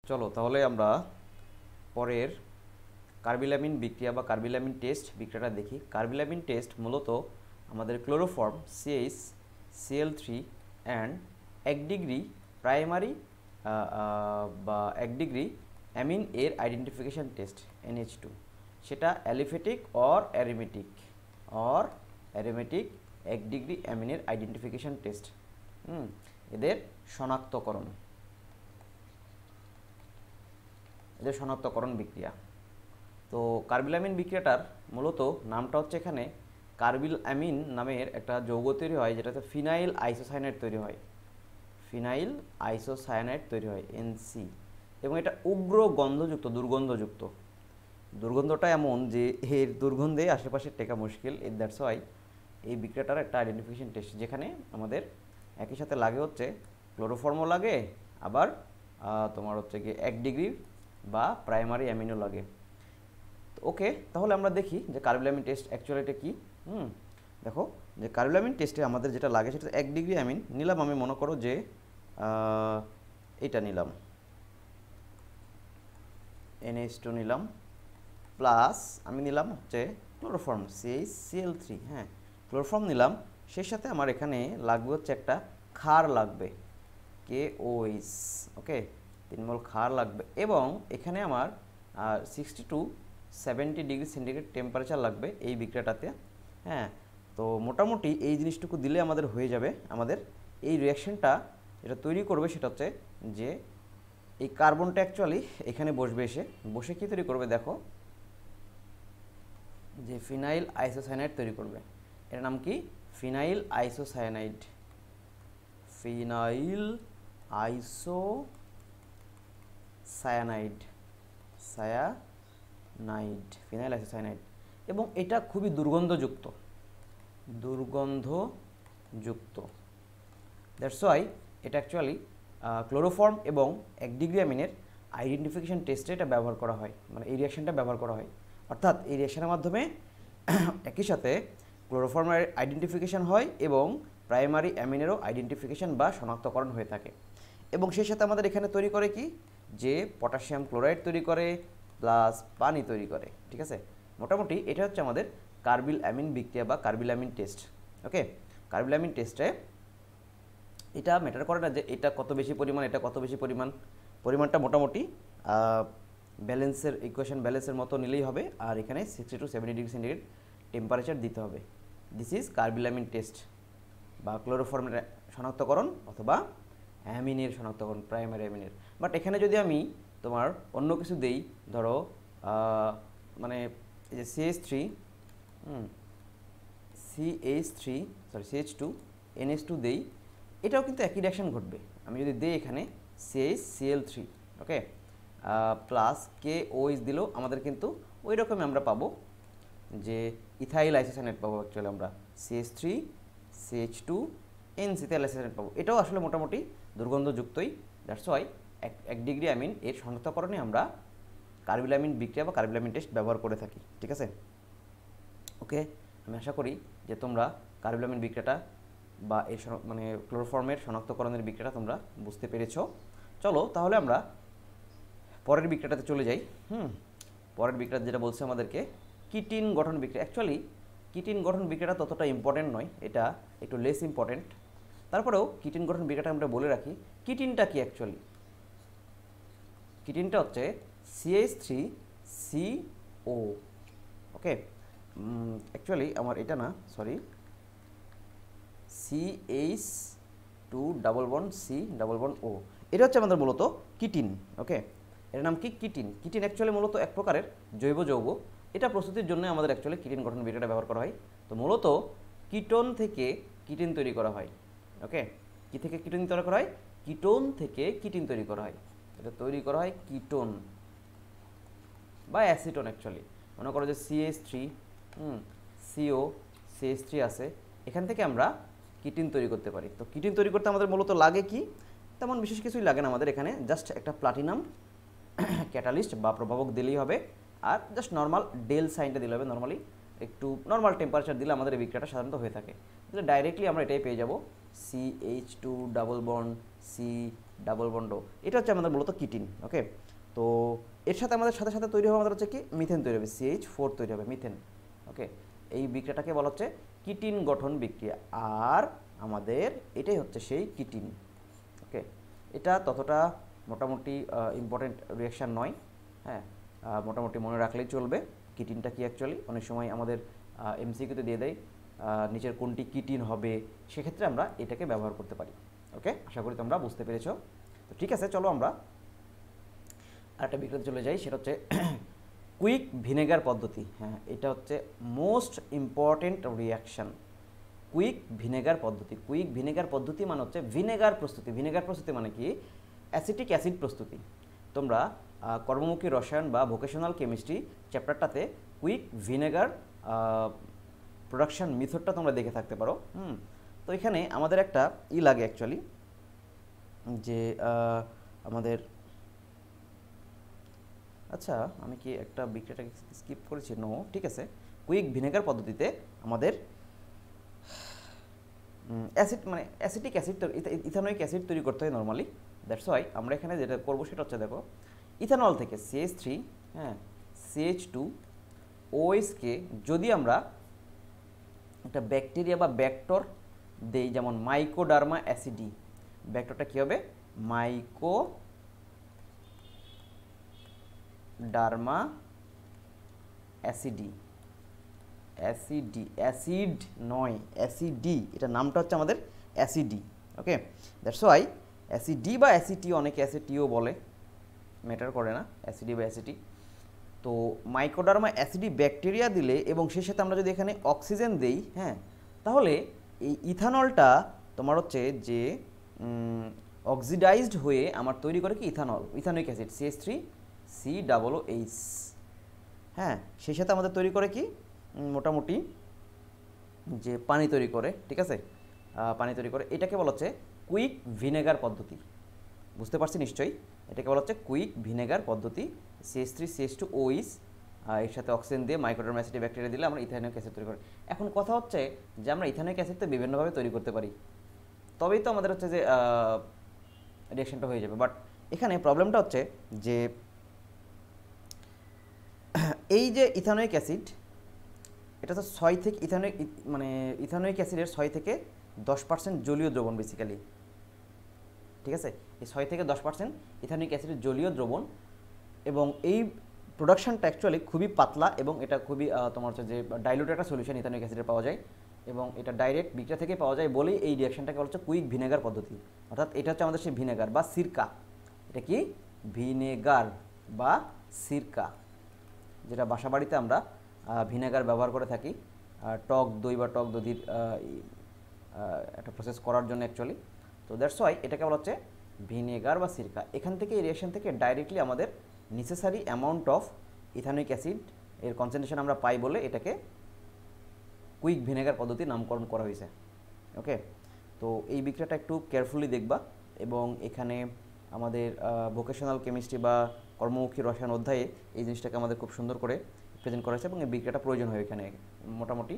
চলো তাহলে আমরা পরের কার্বিলামিন বিক্রিয়া বা কার্বিলামিন টেস্ট বিক্রিয়াটা দেখি। কার্বিলামিন টেস্ট মূলত আমাদের chloroform CH Cl3 and 1 degree primary বা 1 ডিগ্রি অ্যামিন এর আইডেন্টিফিকেশান টেস্ট NH2, সেটা অ্যালিফেটিক অর অ্যারোমেটিক 1 ডিগ্রি অ্যামিনের আইডেন্টিফিকেশান টেস্ট, এদের শনাক্তকরণ বিক্রিয়া। তো কার্বিলামিন বিক্রিয়াটার মূলত নামটা হচ্ছে এখানে কার্বিল অ্যামিন নামের একটা যৌগ তৈরি হয়, যেটাতে ফিনাইল আইসোসায়ানাইড তৈরি হয় NC, এবং এটা উগ্র গন্ধযুক্ত, দুর্গন্ধটা এমন যে এর দুর্গন্ধে আশেপাশে টেকা মুশকিল। দ্যাটস ওয়াই এই বিক্রিয়াটার একটা আইডেন্টিফিকেশন টেস্ট, যেখানে আমাদের একই সাথে লাগে হচ্ছে ক্লোরোফর্মও লাগে, আবার তোমার হচ্ছে কি 1 ডিগ্রি বা প্রাইমারি অ্যামিনও লাগে। ওকে, তাহলে আমরা দেখি যে কার্বিলামিন টেস্ট অ্যাকচুয়ালি এটা কী। দেখো যে কার্বিলামিন টেস্টে আমাদের যেটা লাগে সেটা 1 ডিগ্রি অ্যামিন নিলাম। আমি মনে করো যে এটা নিলাম, NH2 নিলাম, প্লাস আমি নিলাম হচ্ছে ক্লোরোফর্ম CH Cl3, হ্যাঁ ক্লোরোফর্ম নিলাম। সেই সাথে আমার এখানে লাগবে হচ্ছে একটা ক্ষার লাগবে, KOH, ওকে 3 মোল ক্ষার লাগবে, এবং এখানে আমার 60 to 70 ডিগ্রি সেন্টিগ্রেড টেম্পারেচার লাগবে এই বিক্রিয়াটাতে। হ্যাঁ, তো মোটামুটি এই জিনিসটুকু দিলে আমাদের হয়ে যাবে। আমাদের এই রিয়াকশনটা যেটা তৈরি করবে সেটা হচ্ছে যে এই কার্বনটা অ্যাকচুয়ালি এখানে বসে কি তৈরি করবে, দেখো যে ফিনাইল আইসোসায়ানাইড তৈরি করবে। এর নাম কি? ফিনাইল আইসোসায়ানাইড, ফিনাইল আইসোসায়ানাইড, এবং এটা খুবই দুর্গন্ধযুক্ত। দ্যাটস ওয়াই এটা অ্যাকচুয়ালি ক্লোরোফর্ম এবং 1 ডিগ্রি অ্যামিনের আইডেন্টিফিকেশন টেস্টে এটা ব্যবহার করা হয়, মানে এই রিয়াকশনটা ব্যবহার করা হয়। অর্থাৎ এই রিয়াকশনের মাধ্যমে একই সাথে ক্লোরোফর্মের আইডেন্টিফিকেশন হয় এবং প্রাইমারি অ্যামিনেরও আইডেন্টিফিকেশন বা শনাক্তকরণ হয়ে থাকে। এবং সেই সাথে আমাদের এখানে তৈরি করে কি, যে পটাশিয়াম ক্লোরাইড তৈরি করে প্লাস পানি তৈরি করে। ঠিক আছে, মোটামুটি এটা হচ্ছে আমাদের কার্বিল অ্যামিন বিক্রিয়া বা কার্বিল অ্যামিন টেস্ট। ওকে, কার্বিল অ্যামিন টেস্টে এটা ম্যাটার করে না যে এটা কত বেশি পরিমাণ, এটা কত বেশি পরিমাণ, পরিমাণটা মোটামুটি ব্যালেন্সের মতো নিলেই হবে। আর এখানে 60 to 70 ডিগ্রি সেন্টিগ্রেড টেম্পারেচার দিতে হবে। This is carbyl amine test বা ক্লোরোফর্মের শনাক্তকরণ অথবা অ্যামিনের শনাক্তকরণ, প্রাইমারি অ্যামিনের। বাট এখানে যদি আমি তোমার অন্য কিছু দেই, ধরো মানে এই যে CH2 NH2 দেই, এটাও কিন্তু একই রিঅ্যাকশন ঘটবে। আমি যদি দেই এখানে CH Cl3, ওকে, প্লাস KOH দিলেও আমাদের কিন্তু ওই রকমই আমরা পাবো, যে ইথাইল আইসোসায়ানাইড পাবো। অ্যাকচুয়ালি আমরা CH3 CH2 NC ethyl isocyanide পাবো। এটাও আসলে মোটামুটি দুর্গন্ধযুক্তই। দ্যাটস ওয়াই 1 ডিগ্রি অ্যামিন এর শনাক্তকরণে আমরা কার্বিল অ্যামিন বিক্রিয়া বা কার্বিল অ্যামিন টেস্ট ব্যবহার করে থাকি। ঠিক আছে, ওকে, আমি আশা করি যে তোমরা কার্বিল অ্যামিন বিক্রিয়াটা বা এই মানে ক্লোরোফর্মের শনাক্তকরণের বিক্রিয়াটা তোমরা বুঝতে পেরেছো। চলো তাহলে আমরা পরের বিক্রিয়াটাতে চলে যাই। পরের বিক্রিয়া যেটা বলছে আমাদেরকে কিটিন গঠন বিক্রিয়া। অ্যাকচুয়ালি কিটিন গঠন বিক্রিয়াটা ততটা ইম্পর্টেন্ট নয়, এটা একটু লেস ইম্পর্টেন্ট। তারপরেও কিটিন গঠন বিক্রিয়াটা আমরা বলে রাখি। কিটিনটা কি অ্যাকচুয়ালি? কিটিনটা হচ্ছে CH3CO, ওকে, অ্যাকচুয়ালি আমার এটা না, sorry, CH2 double bond C double bond O, এটা হচ্ছে আমাদের মূলত কিটিন। ওকে, এর নাম কি? কিটিন। কিটিন অ্যাকচুয়ালি মূলত এক প্রকারের জৈব যৌগ। এটা প্রস্তুতির জন্য আমাদের অ্যাকচুয়ালি কিটিন গঠন বিক্রিয়াটা ব্যবহার করা হয়। তো মূলত কিটোন থেকে কিটিন তৈরি করা হয়। ওকে, কি থেকে কিটোন তৈরি করা হয়? কিটোন থেকে কিটিন তৈরি করা হয়। এটা তৈরি করা হয় কিটোন বা অ্যাসিটোন। অ্যাকচুয়ালি মনে করো যে CH3 CO CH3 আছে, এখান থেকে আমরা কিটিন তৈরি করতে পারি। তো কিটিন তৈরি করতে আমাদের মূলত লাগে কি? তেমন বিশেষ কিছুই লাগে না আমাদের এখানে, জাস্ট একটা প্লাটিনাম ক্যাটালিস্ট বা প্রভাবক দিলেই হবে, আর জাস্ট নর্মাল ডেল সাইনটা দিলে হবে। নর্মালি একটু নর্মাল টেম্পারেচার দিলে আমাদের এই বিক্রিয়াটা সাধারণত হয়ে থাকে। তাহলে ডাইরেক্টলি আমরা এটাই পেয়ে যাব, CH2 double bond C double bond, এটা হচ্ছে আমাদের মূলত কিটিন। ওকে, তো এর সাথে আমাদের সাথে সাথে তৈরি হবে আমাদের হচ্ছে কি মিথেন তৈরি হবে, CH4 তৈরি হবে, মিথেন। ওকে, এই বিক্রিয়াটাকে বলা হচ্ছে কিটিন গঠন বিক্রিয়া, আর আমাদের এটাই হচ্ছে সেই কিটিন। ওকে, এটা ততটা মোটামুটি ইম্পর্টেন্ট রিয়াকশান নয়, হ্যাঁ, মোটামুটি মনে রাখলেই চলবে কিটিনটা কি অ্যাকচুয়ালি। অনেক সময় আমাদের MCQতে দিয়ে দেয় নিচের কোনটি কিটিন হবে, সেক্ষেত্রে আমরা এটাকে ব্যবহার করতে পারি। ওকে, আশা করি তোমরা বুঝতে পেরেছো। তো ঠিক আছে, চলো আমরা আরেকটা বিক্রিয়াতে চলে যাই, সেটা হচ্ছে কুইক ভিনেগার পদ্ধতি। হ্যাঁ, এটা হচ্ছে most important reaction, quick vinegar পদ্ধতি। কুইক ভিনেগার পদ্ধতি মানে হচ্ছে ভিনেগার প্রস্তুতি। ভিনেগার প্রস্তুতি মানে কি? অ্যাসিটিক অ্যাসিড প্রস্তুতি। তোমরা কর্মমুখী রসায়ন বা ভোকেশনাল কেমিস্ট্রি চ্যাপ্টারটাতে কুইক ভিনেগার প্রোডাকশন মেথডটা তোমরা দেখে থাকতে পারো। তো এখানে আমাদের একটা লাগে অ্যাকচুয়ালি, যে আমাদের, আচ্ছা আমি কি একটা বিক্রিয়াটাকে স্কিপ করেছি? নো, ঠিক আছে। কুইক ভিনেগার পদ্ধতিতে আমাদের অ্যাসিড মানে অ্যাসিটিক অ্যাসিড, ইথানোয়িক অ্যাসিড তৈরি করতে হয় নর্মালি। দ্যাটস ওয়াই আমরা এখানে যেটা করবো সেটা হচ্ছে, দেখো, ইথানল থেকে CH3, হ্যাঁ, CH2 OH কে যদি আমরা একটা ব্যাকটেরিয়া বা ব্যাক্টর দেই, যেমন মাইকোডার্মা অ্যাসিডি, ব্যাক্টরটা কী হবে? মাইকোডার্মা অ্যাসিডি, অ্যাসিড নয়, অ্যাসিডি, এটা নামটা হচ্ছে আমাদের অ্যাসিডি। ওকে, দ্যাটস ওয়াই অ্যাসিডি বা অ্যাসিটি, অনেকে অ্যাসিটিও বলে, ম্যাটার করে না, অ্যাসিডি বা অ্যাসিটি। তো মাইকোডার্মা অ্যাসিডি ব্যাকটেরিয়া দিলে এবং সেই সাথে আমরা যদি এখানে অক্সিজেন দেই, হ্যাঁ, তাহলে এই ইথানলটা তোমার হচ্ছে যে অক্সিডাইজড হয়ে আমার তৈরি করে কি ইথানল, ইথানোয়িক অ্যাসিড CH3COOH, হ্যাঁ, সেই সাথে আমাদের তৈরি করে কি মোটামুটি যে পানি তৈরি করে, ঠিক আছে, পানি তৈরি করে। এটাকে বলা হচ্ছে কুইক ভিনেগার পদ্ধতি। বুঝতে পারছি নিশ্চয়ই? এটাকে বলা হচ্ছে কুইক ভিনেগার পদ্ধতি। CH3CH2OH এর সাথে অক্সিজেন দিয়ে মাইক্রোডার্মা অ্যাসিড ব্যাকটেরিয়া দিলে আমরা ইথানোয়িক অ্যাসিড তৈরি করি। এখন কথা হচ্ছে যে আমরা ইথানোয়িক অ্যাসিড তো বিভিন্নভাবে তৈরি করতে পারি, তবেই তো আমাদের হচ্ছে যে রিঅ্যাকশনটা হয়ে যাবে। বাট এখানে প্রবলেমটা হচ্ছে যে এই যে ইথানোয়িক অ্যাসিড, এটা তো 6 থেকে ইথানোয়িক অ্যাসিডের 6 থেকে 10% জলীয় দ্রবণ বেসিক্যালি, ঠিক আছে। এই 6 থেকে 10% ইথানোয়িক অ্যাসিডের জলীয় দ্রবণ, এবং এই প্রোডাকশনটা অ্যাকচুয়ালি খুবই পাতলা, এবং এটা খুবই তোমার হচ্ছে যে ডাইলুটেড একটা সলিউশন ইথানোয়িক অ্যাসিডের পাওয়া যায়, এবং এটা ডাইরেক্ট বিক্রিয়া থেকে পাওয়া যায় বলেই এই রিঅ্যাকশনটাকে বলা হচ্ছে কুইক ভিনেগার পদ্ধতি। অর্থাৎ এটা হচ্ছে আমাদের সেই ভিনেগার বা সিরকা, এটা কি ভিনেগার বা সিরকা, যেটা বাসা বাড়িতে আমরা ভিনেগার ব্যবহার করে থাকি টক দই বা টক দধির একটা প্রসেস করার জন্য অ্যাকচুয়ালি। তো দ্যাটস ওয়াই এটাকে বলা হচ্ছে ভিনেগার বা সিরকা। এখান থেকে এই রিঅ্যাকশন থেকে ডাইরেক্টলি আমাদের necessary amount of ethanoic acid এর কনসেন্ট্রেশন আমরা পাই বলে এটাকে কুইক ভিনেগার পদ্ধতি নামকরণ করা হয়েছে। ওকে, তো এই বিক্রিয়াটা একটু কেয়ারফুলি দেখবা, এবং এখানে আমাদের ভোকেশনাল কেমিস্ট্রি বা কর্মমুখী রসায়ন অধ্যায়ে এই জিনিসটাকে আমাদের খুব সুন্দর করে প্রেজেন্ট করা হয়েছে, এবং এই বিক্রিয়াটা প্রয়োজন হয় এখানে, মোটামুটি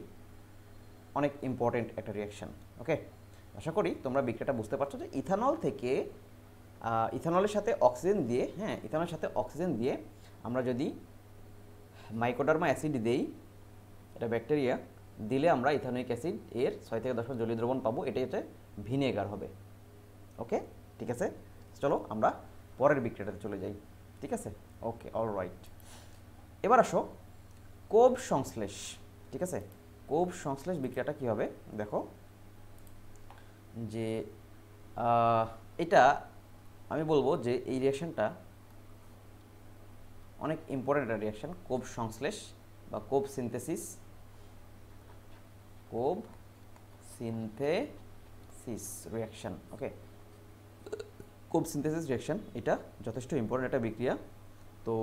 অনেক ইম্পর্টেন্ট একটা রিঅ্যাকশন। ওকে, আশা করি তোমরা বিক্রিয়াটা বুঝতে পারছো যে ইথানল থেকে ইথানলের সাথে অক্সিজেন দিয়ে, হ্যাঁ, ইথানলের সাথে অক্সিজেন দিয়ে আমরা যদি মাইকোডার্মা অ্যাসিড দেই, এটা ব্যাকটেরিয়া দিলে আমরা ইথানোয়িক অ্যাসিড এর 6 থেকে 10% জলীয় দ্রবণ পাবো, এটাই হচ্ছে ভিনেগার হবে। ওকে, ঠিক আছে, চলো আমরা পরের বিক্রিয়াটাতে চলে যাই। ঠিক আছে, ওকে, অলরাইট। এবার আসো কোব সংশ্লেষ। ঠিক আছে, কোব সংশ্লেষ বিক্রিয়াটা কী হবে দেখো, যে এটা আমি বলবো যে এই রিঅ্যাকশনটা অনেক ইম্পর্টেন্ট একটা রিঅ্যাকশন, কোব সংশ্লেষ বা কোব সিনথেসিস। কোব সিনথেসিস রিঅ্যাকশন। ওকে, কোব সিনথেসিস রিঅ্যাকশন এটা যথেষ্ট ইম্পর্টেন্ট একটা বিক্রিয়া। তো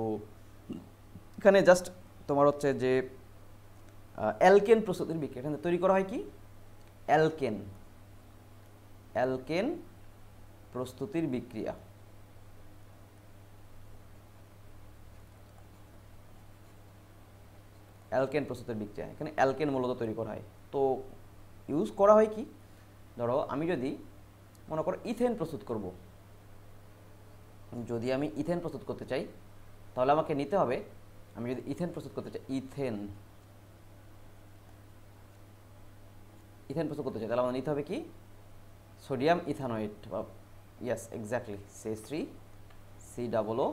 এখানে জাস্ট তোমার হচ্ছে যে অ্যালকেন প্রস্তুতির বিক্রিয়া, এখানে তৈরি করা হয় কি অ্যালকেন, অ্যালকেন প্রস্তুতির বিক্রিয়া। অ্যালকেন প্রস্তুতির বিক্রিয়া, এখানে অ্যালকেন মূলত তৈরি করা হয়। তো ইউজ করা হয় কি, ধরো আমি যদি মনে করো ইথেন প্রস্তুত করব, যদি আমি ইথেন প্রস্তুত করতে চাই তাহলে আমাকে নিতে হবে, আমি যদি ইথেন প্রস্তুত করতে চাই, ইথেন প্রস্তুত করতে চাই তাহলে আমার নিতে হবে কি সোডিয়াম ইথানয়েড, ইয়েস এক্স্যাক্টলি CH3COO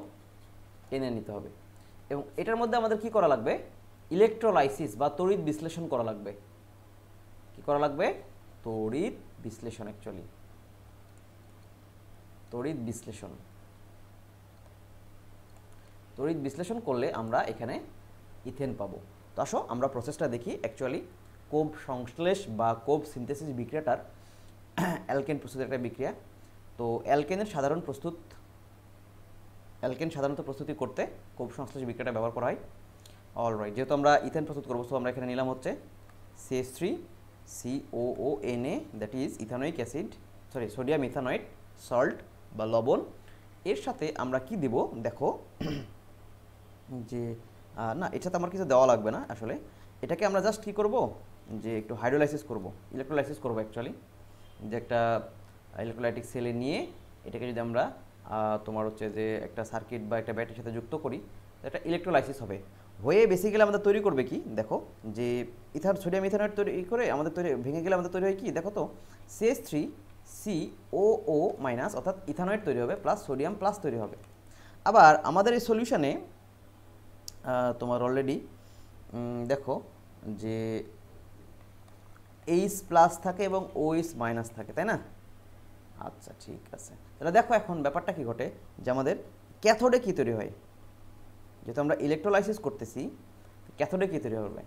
নিতে হবে। এবং এটার মধ্যে আমাদের কি করা লাগবে, ইলেকট্রোলাইসিস বা তড়িৎ বিশ্লেষণ করা লাগবে। কি করা লাগবে, তড়িৎ বিশ্লেষণ, অ্যাকচুয়ালি তড়িৎ বিশ্লেষণ করলে আমরা এখানে ইথেন পাবো। তো আসো আমরা প্রসেসটা দেখি। অ্যাকচুয়ালি কোব সংশ্লেষ বা কোব সিনথেসিস বিক্রিয়াটার অ্যালকেন প্রস্তুতের একটা বিক্রিয়া। তো অ্যালকেন সাধারণত প্রস্তুতি করতে কোব সংশ্লেষ বিক্রিয়াটা ব্যবহার করা হয়। অলরাইট, যেহেতু আমরা ইথেন প্রস্তুত করবো, সো আমরা এখানে নিলাম হচ্ছে CH3COONA, that is ethanoic acid, sodium ইথানয়েড salt বা লবণ। এর সাথে আমরা কি দিব দেখো, যে না এর সাথে আমার কিছু দেওয়া লাগবে না। আসলে এটাকে আমরা জাস্ট কী করব, যে একটু হাইড্রোলাইসিস করব, ইলেকট্রোলাইসিস করব অ্যাকচুয়ালি। যে একটা ইলেকট্রোলাইটিক সেলে নিয়ে এটাকে যদি আমরা তোমার হচ্ছে যে একটা সার্কিট বা একটা ব্যাটারির সাথে যুক্ত করি, একটা ইলেকট্রোলাইসিস হবে। হয়ে বেসিক্যালি আমাদের তৈরি করবে কি দেখো, যে সোডিয়াম ইথানয়েড তৈরি করে আমাদের ভেঙে গেলে আমাদের তৈরি হয় কি দেখো তো, CH3COO মাইনাস, অর্থাৎ ইথানয়েড তৈরি হবে প্লাস সোডিয়াম প্লাস তৈরি হবে। আবার আমাদের এই সলিউশনে তোমার অলরেডি দেখো যে H প্লাস থাকে এবং OH মাইনাস থাকে, তাই না? আচ্ছা ঠিক আছে, তাহলে দেখো এখন ব্যাপারটা কি ঘটে, যে আমাদের ক্যাথোডে কী তৈরি হয়, যেহেতু আমরা ইলেকট্রোলাইসিস করতেছি, ক্যাথোডে কী তৈরি হবে,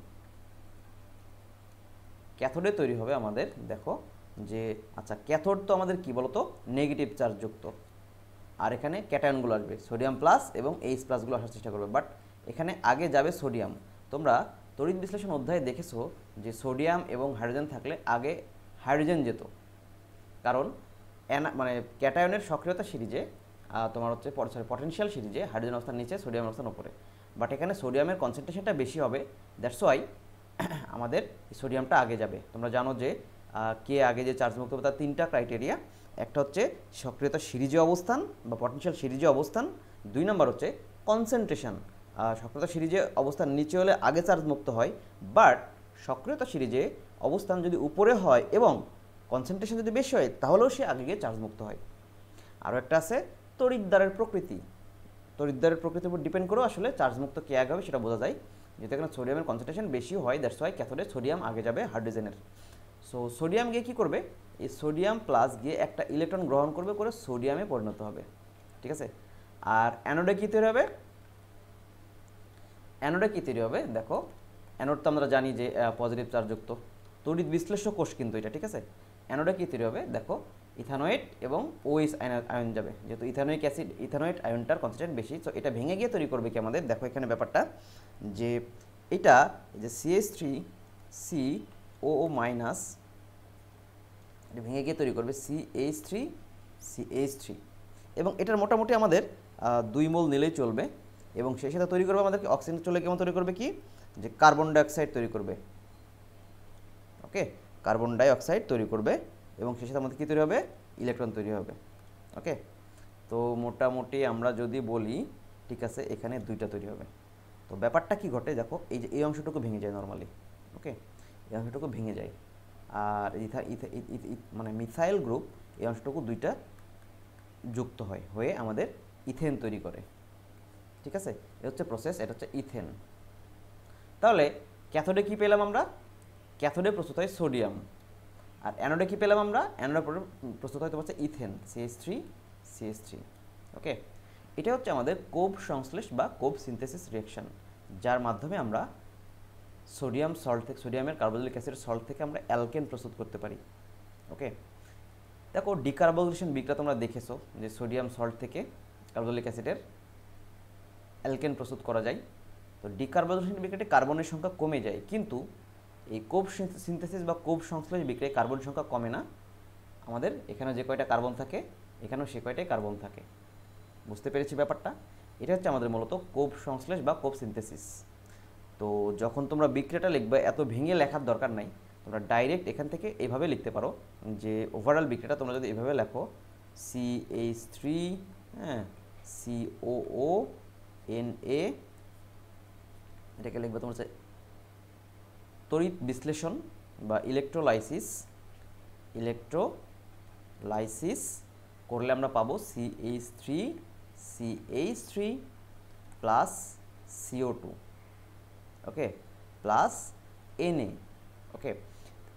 ক্যাথোডে তৈরি হবে আমাদের দেখো যে আচ্ছা ক্যাথোড তো আমাদের কি বলতো নেগেটিভ চার্জ যুক্ত, আর এখানে ক্যাটায়নগুলো আসবে সোডিয়াম প্লাস এবং H প্লাসগুলো আসার চেষ্টা করবে, বাট এখানে আগে যাবে সোডিয়াম। তোমরা তড়িৎ বিশ্লেষণ অধ্যায়ে দেখেছো যে সোডিয়াম এবং হাইড্রোজেন থাকলে আগে হাইড্রোজেন যেত, কারণ মানে ক্যাটায়নের সক্রিয়তা সিরিজে তোমার হচ্ছে পটেনশিয়াল সিরিজে হাইড্রোজেন অবস্থান নিচে, সোডিয়াম অবস্থান উপরে, বাট এখানে সোডিয়ামের কনসেন্ট্রেশনটা বেশি হবে, দ্যাটস ওয়াই আমাদের সোডিয়ামটা আগে যাবে। তোমরা জানো যে কে আগে যে চার্জ মুক্ত হবে তার তিনটা ক্রাইটেরিয়া, একটা হচ্ছে সক্রিয়তা সিরিজে অবস্থান বা পটেনশিয়াল সিরিজে অবস্থান, 2 নম্বর হচ্ছে কনসেন্ট্রেশন, সক্রিয়তা সিরিজে অবস্থান নিচে হলে আগে চার্জ মুক্ত হয়, বাট সক্রিয়তা সিরিজে অবস্থান যদি উপরে হয় এবং কনসেন্ট্রেশন যদি বেশি হয় তাহলেও সে আগে গিয়ে চার্জ মুক্ত হয়। আরও একটা আছে তড়িৎদ্বারের প্রকৃতি, তড়িৎদ্বারের প্রকৃতির উপর ডিপেন্ড করেও আসলে চার্জ মুক্ত কে আগে হবে সেটা বোঝা যায়। যেহেতু এখানে সোডিয়ামের কনসেন্ট্রেশন বেশি হয়, দ্যাটস ওয়াই ক্যাথোডে সোডিয়াম আগে যাবে হাইড্রোজেনের। সো সোডিয়াম গিয়ে কী করবে, এই সোডিয়াম প্লাস গিয়ে একটা ইলেকট্রন গ্রহণ করবে, করে সোডিয়ামে পরিণত হবে, ঠিক আছে। আর অ্যানোডে কী তৈরি হবে, অ্যানোডে কী তৈরি হবে দেখো, অ্যানোড তো আমরা জানি যে পজিটিভ চার্জযুক্ত, তড়িৎ বিশ্লেষ্য কোষ কিন্তু এটা, ঠিক আছে। অ্যানোডে কী তৈরি হবে দেখো, ইথানোয়েট এবং OH আয়ন যাবে, যেহেতু ইথানোয়িক অ্যাসিড ইথানোয়েট আয়নটার কনসেন্ট্রেশন বেশি, সো এটা ভেঙে গিয়ে তৈরি করবে কি আমাদের দেখো এখানে ব্যাপারটা, যে এটা যে CH3COO মাইনাস, এটা ভেঙে গিয়ে তৈরি করবে CH3 এবং এটার মোটামুটি আমাদের 2 মোল নিলেই চলবে, এবং সেই সাথে তৈরি করবে আমাদেরকে অক্সিজেন চলে কেমন তৈরি করবে কি, যে কার্বন ডাইঅক্সাইড তৈরি করবে, ওকে, কার্বন ডাইঅক্সাইড তৈরি করবে, এবং সেই সাথে আমাদের কী তৈরি হবে, ইলেকট্রন তৈরি হবে, ওকে। তো মোটামুটি আমরা যদি বলি ঠিক আছে এখানে 2টা তৈরি হবে। তো ব্যাপারটা কি ঘটে দেখো, এই যে এই অংশটুকু ভেঙে যায় নর্মালি, ওকে, এই অংশটুকু ভেঙে যায়, আর মানে মিথাইল গ্রুপ এই অংশটুকু 2টা যুক্ত হয়, হয়ে আমাদের ইথেন তৈরি করে, ঠিক আছে। এটা হচ্ছে প্রসেস, এটা হচ্ছে ইথেন। তাহলে ক্যাথোডে কী পেলাম আমরা, ক্যাথোডে প্রস্তুত হয় সোডিয়াম, আর অ্যানোডে কী পেলাম আমরা, অ্যানোডে প্রস্তুত হয় তোমার হচ্ছে ইথেন CH3, ওকে। এটা হচ্ছে আমাদের কোব সংশ্লেষ বা কোব সিনথেসিস রিঅ্যাকশন, যার মাধ্যমে আমরা সোডিয়াম সল্ট থেকে, সোডিয়ামের কার্বক্সিলিক অ্যাসিডের সল্ট থেকে আমরা অ্যালকেন প্রস্তুত করতে পারি, ওকে। দেখো ডিকার্বক্সিলেশন বিক্রিয়া তোমরা দেখেছো যে সোডিয়াম সল্ট থেকে কার্বক্সিলিক অ্যাসিডের অ্যালকেন প্রস্তুত করা যায়। তো ডিকার্বক্সিলেশন বিক্রিয়াতে কার্বনের সংখ্যা কমে যায়, কিন্তু এই কোব সিনথেসিস বা কোব সংশ্লেষ বিক্রিয়ায় কার্বন সংখ্যা কমে না, আমাদের এখানে যে কয়টা কার্বন থাকে এখানেও সে কয়টাই কার্বন থাকে। বুঝতে পেরেছি ব্যাপারটা, এটা হচ্ছে আমাদের মূলত কোব সংশ্লেষ বা কোব সিনথেসিস। তো যখন তোমরা বিক্রিয়াটা লিখবে এত ভেঙে লেখার দরকার নাই, তোমরা ডাইরেক্ট এখান থেকে এইভাবে লিখতে পারো, যে ওভারঅল বিক্রিয়াটা তোমরা যদি এভাবে লেখো CH3 COONA, এটাকে লিখবে তোমার হচ্ছে তড়িৎ বিশ্লেষণ বা ইলেকট্রোলাইসিস করলে আমরা পাবো CH3 প্লাস CO2, ওকে, প্লাস Na, ওকে।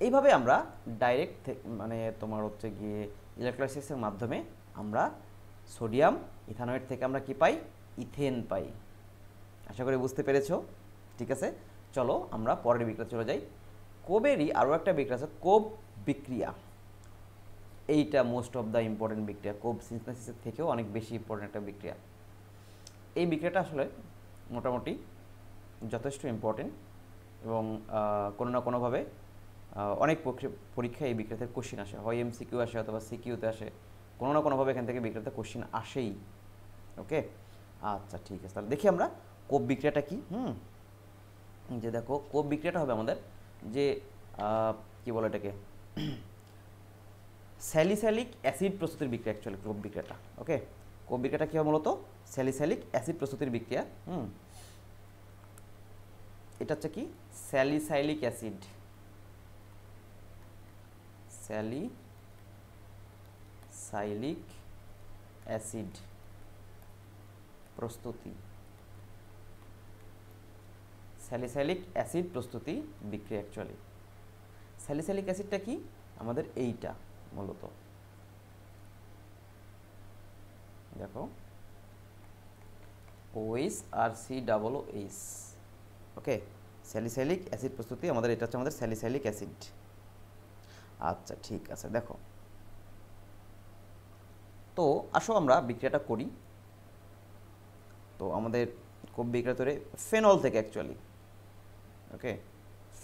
এইভাবে আমরা ডাইরেক্ট মানে তোমার হচ্ছে গিয়ে ইলেকট্রোলাইসিসের মাধ্যমে আমরা সোডিয়াম ইথানয়েড থেকে আমরা কি পাই? ইথেন পাই। আশা করি বুঝতে পেরেছো। ঠিক আছে, চলো আমরা পরের বিক্রিয়া চলে যাই। কোবেরই আরও একটা বিক্রিয়া আছে, কোব বিক্রিয়া। এইটা মোস্ট অফ দ্য ইম্পর্টেন্ট বিক্রিয়া, কোব সিনথেসিসের থেকেও অনেক বেশি ইম্পর্টেন্ট একটা বিক্রিয়া। এই বিক্রিয়াটা আসলে মোটামুটি যথেষ্ট ইম্পর্টেন্ট এবং কোনো না কোনোভাবে অনেক পরীক্ষায় এই বিক্রিয়াতে কোশ্চিন আসে, হয় MCQ আসে অথবা CQতে আসে, কোনো না কোনোভাবে এখান থেকে বিক্রিয়াতে কোশ্চিন আসেই। ওকে, আচ্ছা ঠিক আছে, তাহলে দেখি আমরা কোব বিক্রিয়াটা কি। যে দেখো কোব বিক্রিয়াটা হবে আমাদের যে কি বলে এটাকে স্যালিসাইলিক অ্যাসিড প্রস্তুতির বিক্রিয়া, অ্যাকচুয়ালি কোব বিক্রিয়াটা। ওকে, কোব বিক্রিয়াটা কি হয় মূলত? স্যালিসাইলিক অ্যাসিড প্রস্তুতির বিক্রিয়া। এটা হচ্ছে কি স্যালিসাইলিক অ্যাসিড, স্যালিসাইলিক অ্যাসিড প্রস্তুতি, স্যালিসাইলিক অ্যাসিড প্রস্তুতি বিক্রিয়া। অ্যাকচুয়ালি স্যালিসাইলিক অ্যাসিডটা কি আমাদের এইটা মূলত, দেখো OH আর COOH, ওকে, স্যালিসাইলিক অ্যাসিড প্রস্তুতি আমাদের, এটা হচ্ছে আমাদের স্যালিসাইলিক অ্যাসিড। আচ্ছা ঠিক আছে, দেখো তো আসো আমরা বিক্রিয়াটা করি। তো আমাদের কোব বিক্রিয়া তৈরি ফেনল থেকে, অ্যাকচুয়ালি ওকে,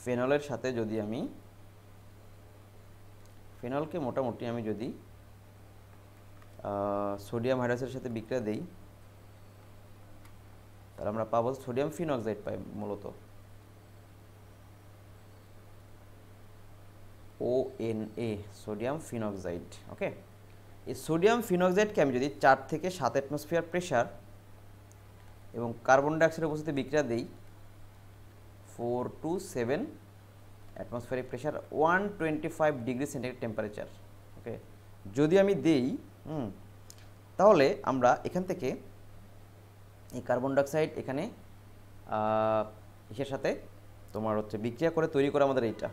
ফেনলের সাথে যদি আমি ফেনলকে মোটামুটি আমি যদি সোডিয়াম হাইড্রোক্সাইডের সাথে বিক্রিয়া দেই, তাহলে আমরা পাবো সোডিয়াম ফিনক্সাইড পাই মূলত, ONA, সোডিয়াম ফিনক্সাইড। ওকে, এই সোডিয়াম ফিনক্সাইডকে আমি যদি 4 থেকে 7 অ্যাটমসফিয়ার প্রেশার এবং কার্বন ডাইঅক্সাইডের উপস্থিতি বিক্রিয়া দেই 4 to 7 atmospheric pressure 125 degree centigrade temperature, okay, যদি আমি দেই তাহলে আমরা এখান থেকে এই কার্বন ডাইঅক্সাইড এখানে এর সাথে তোমার হচ্ছে বিক্রিয়া করে তৈরি করে আমাদের এইটা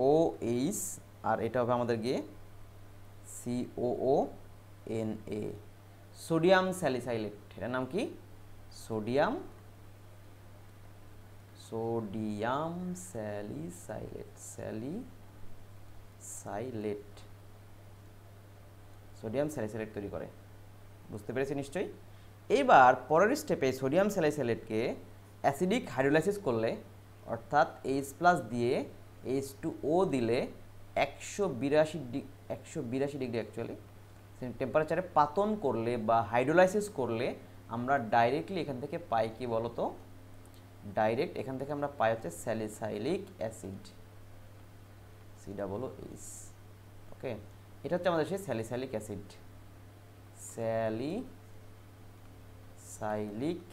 OH, আর এটা হবে আমাদের গিয়ে COONA, সোডিয়াম স্যালিসাইলেট। এটার নাম কি? সোডিয়াম স্যালিসাইলেট, সোডিয়াম স্যালিসাইলেট তৈরি করে। বুঝতে পেরেছি নিশ্চয়ই। এইবার পরের স্টেপে সোডিয়াম স্যালিসাইলেটকে অ্যাসিডিক হাইড্রোলাইসিস করলে, অর্থাৎ H+ দিয়ে H2O দিলে 182 ডিগ্রি অ্যাকচুয়ালি টেম্পারেচারে পাতন করলে বা হাইড্রোলাইসিস করলে আমরা ডাইরেক্টলি এখান থেকে পাই কি বলতো? ডাইরেক্ট এখান থেকে আমরা পাই হচ্ছে স্যালিসাইলিক অ্যাসিড, COOH। ওকে, এটা হচ্ছে আমাদের সেই স্যালিসাইলিক অ্যাসিড, স্যালিসাইলিক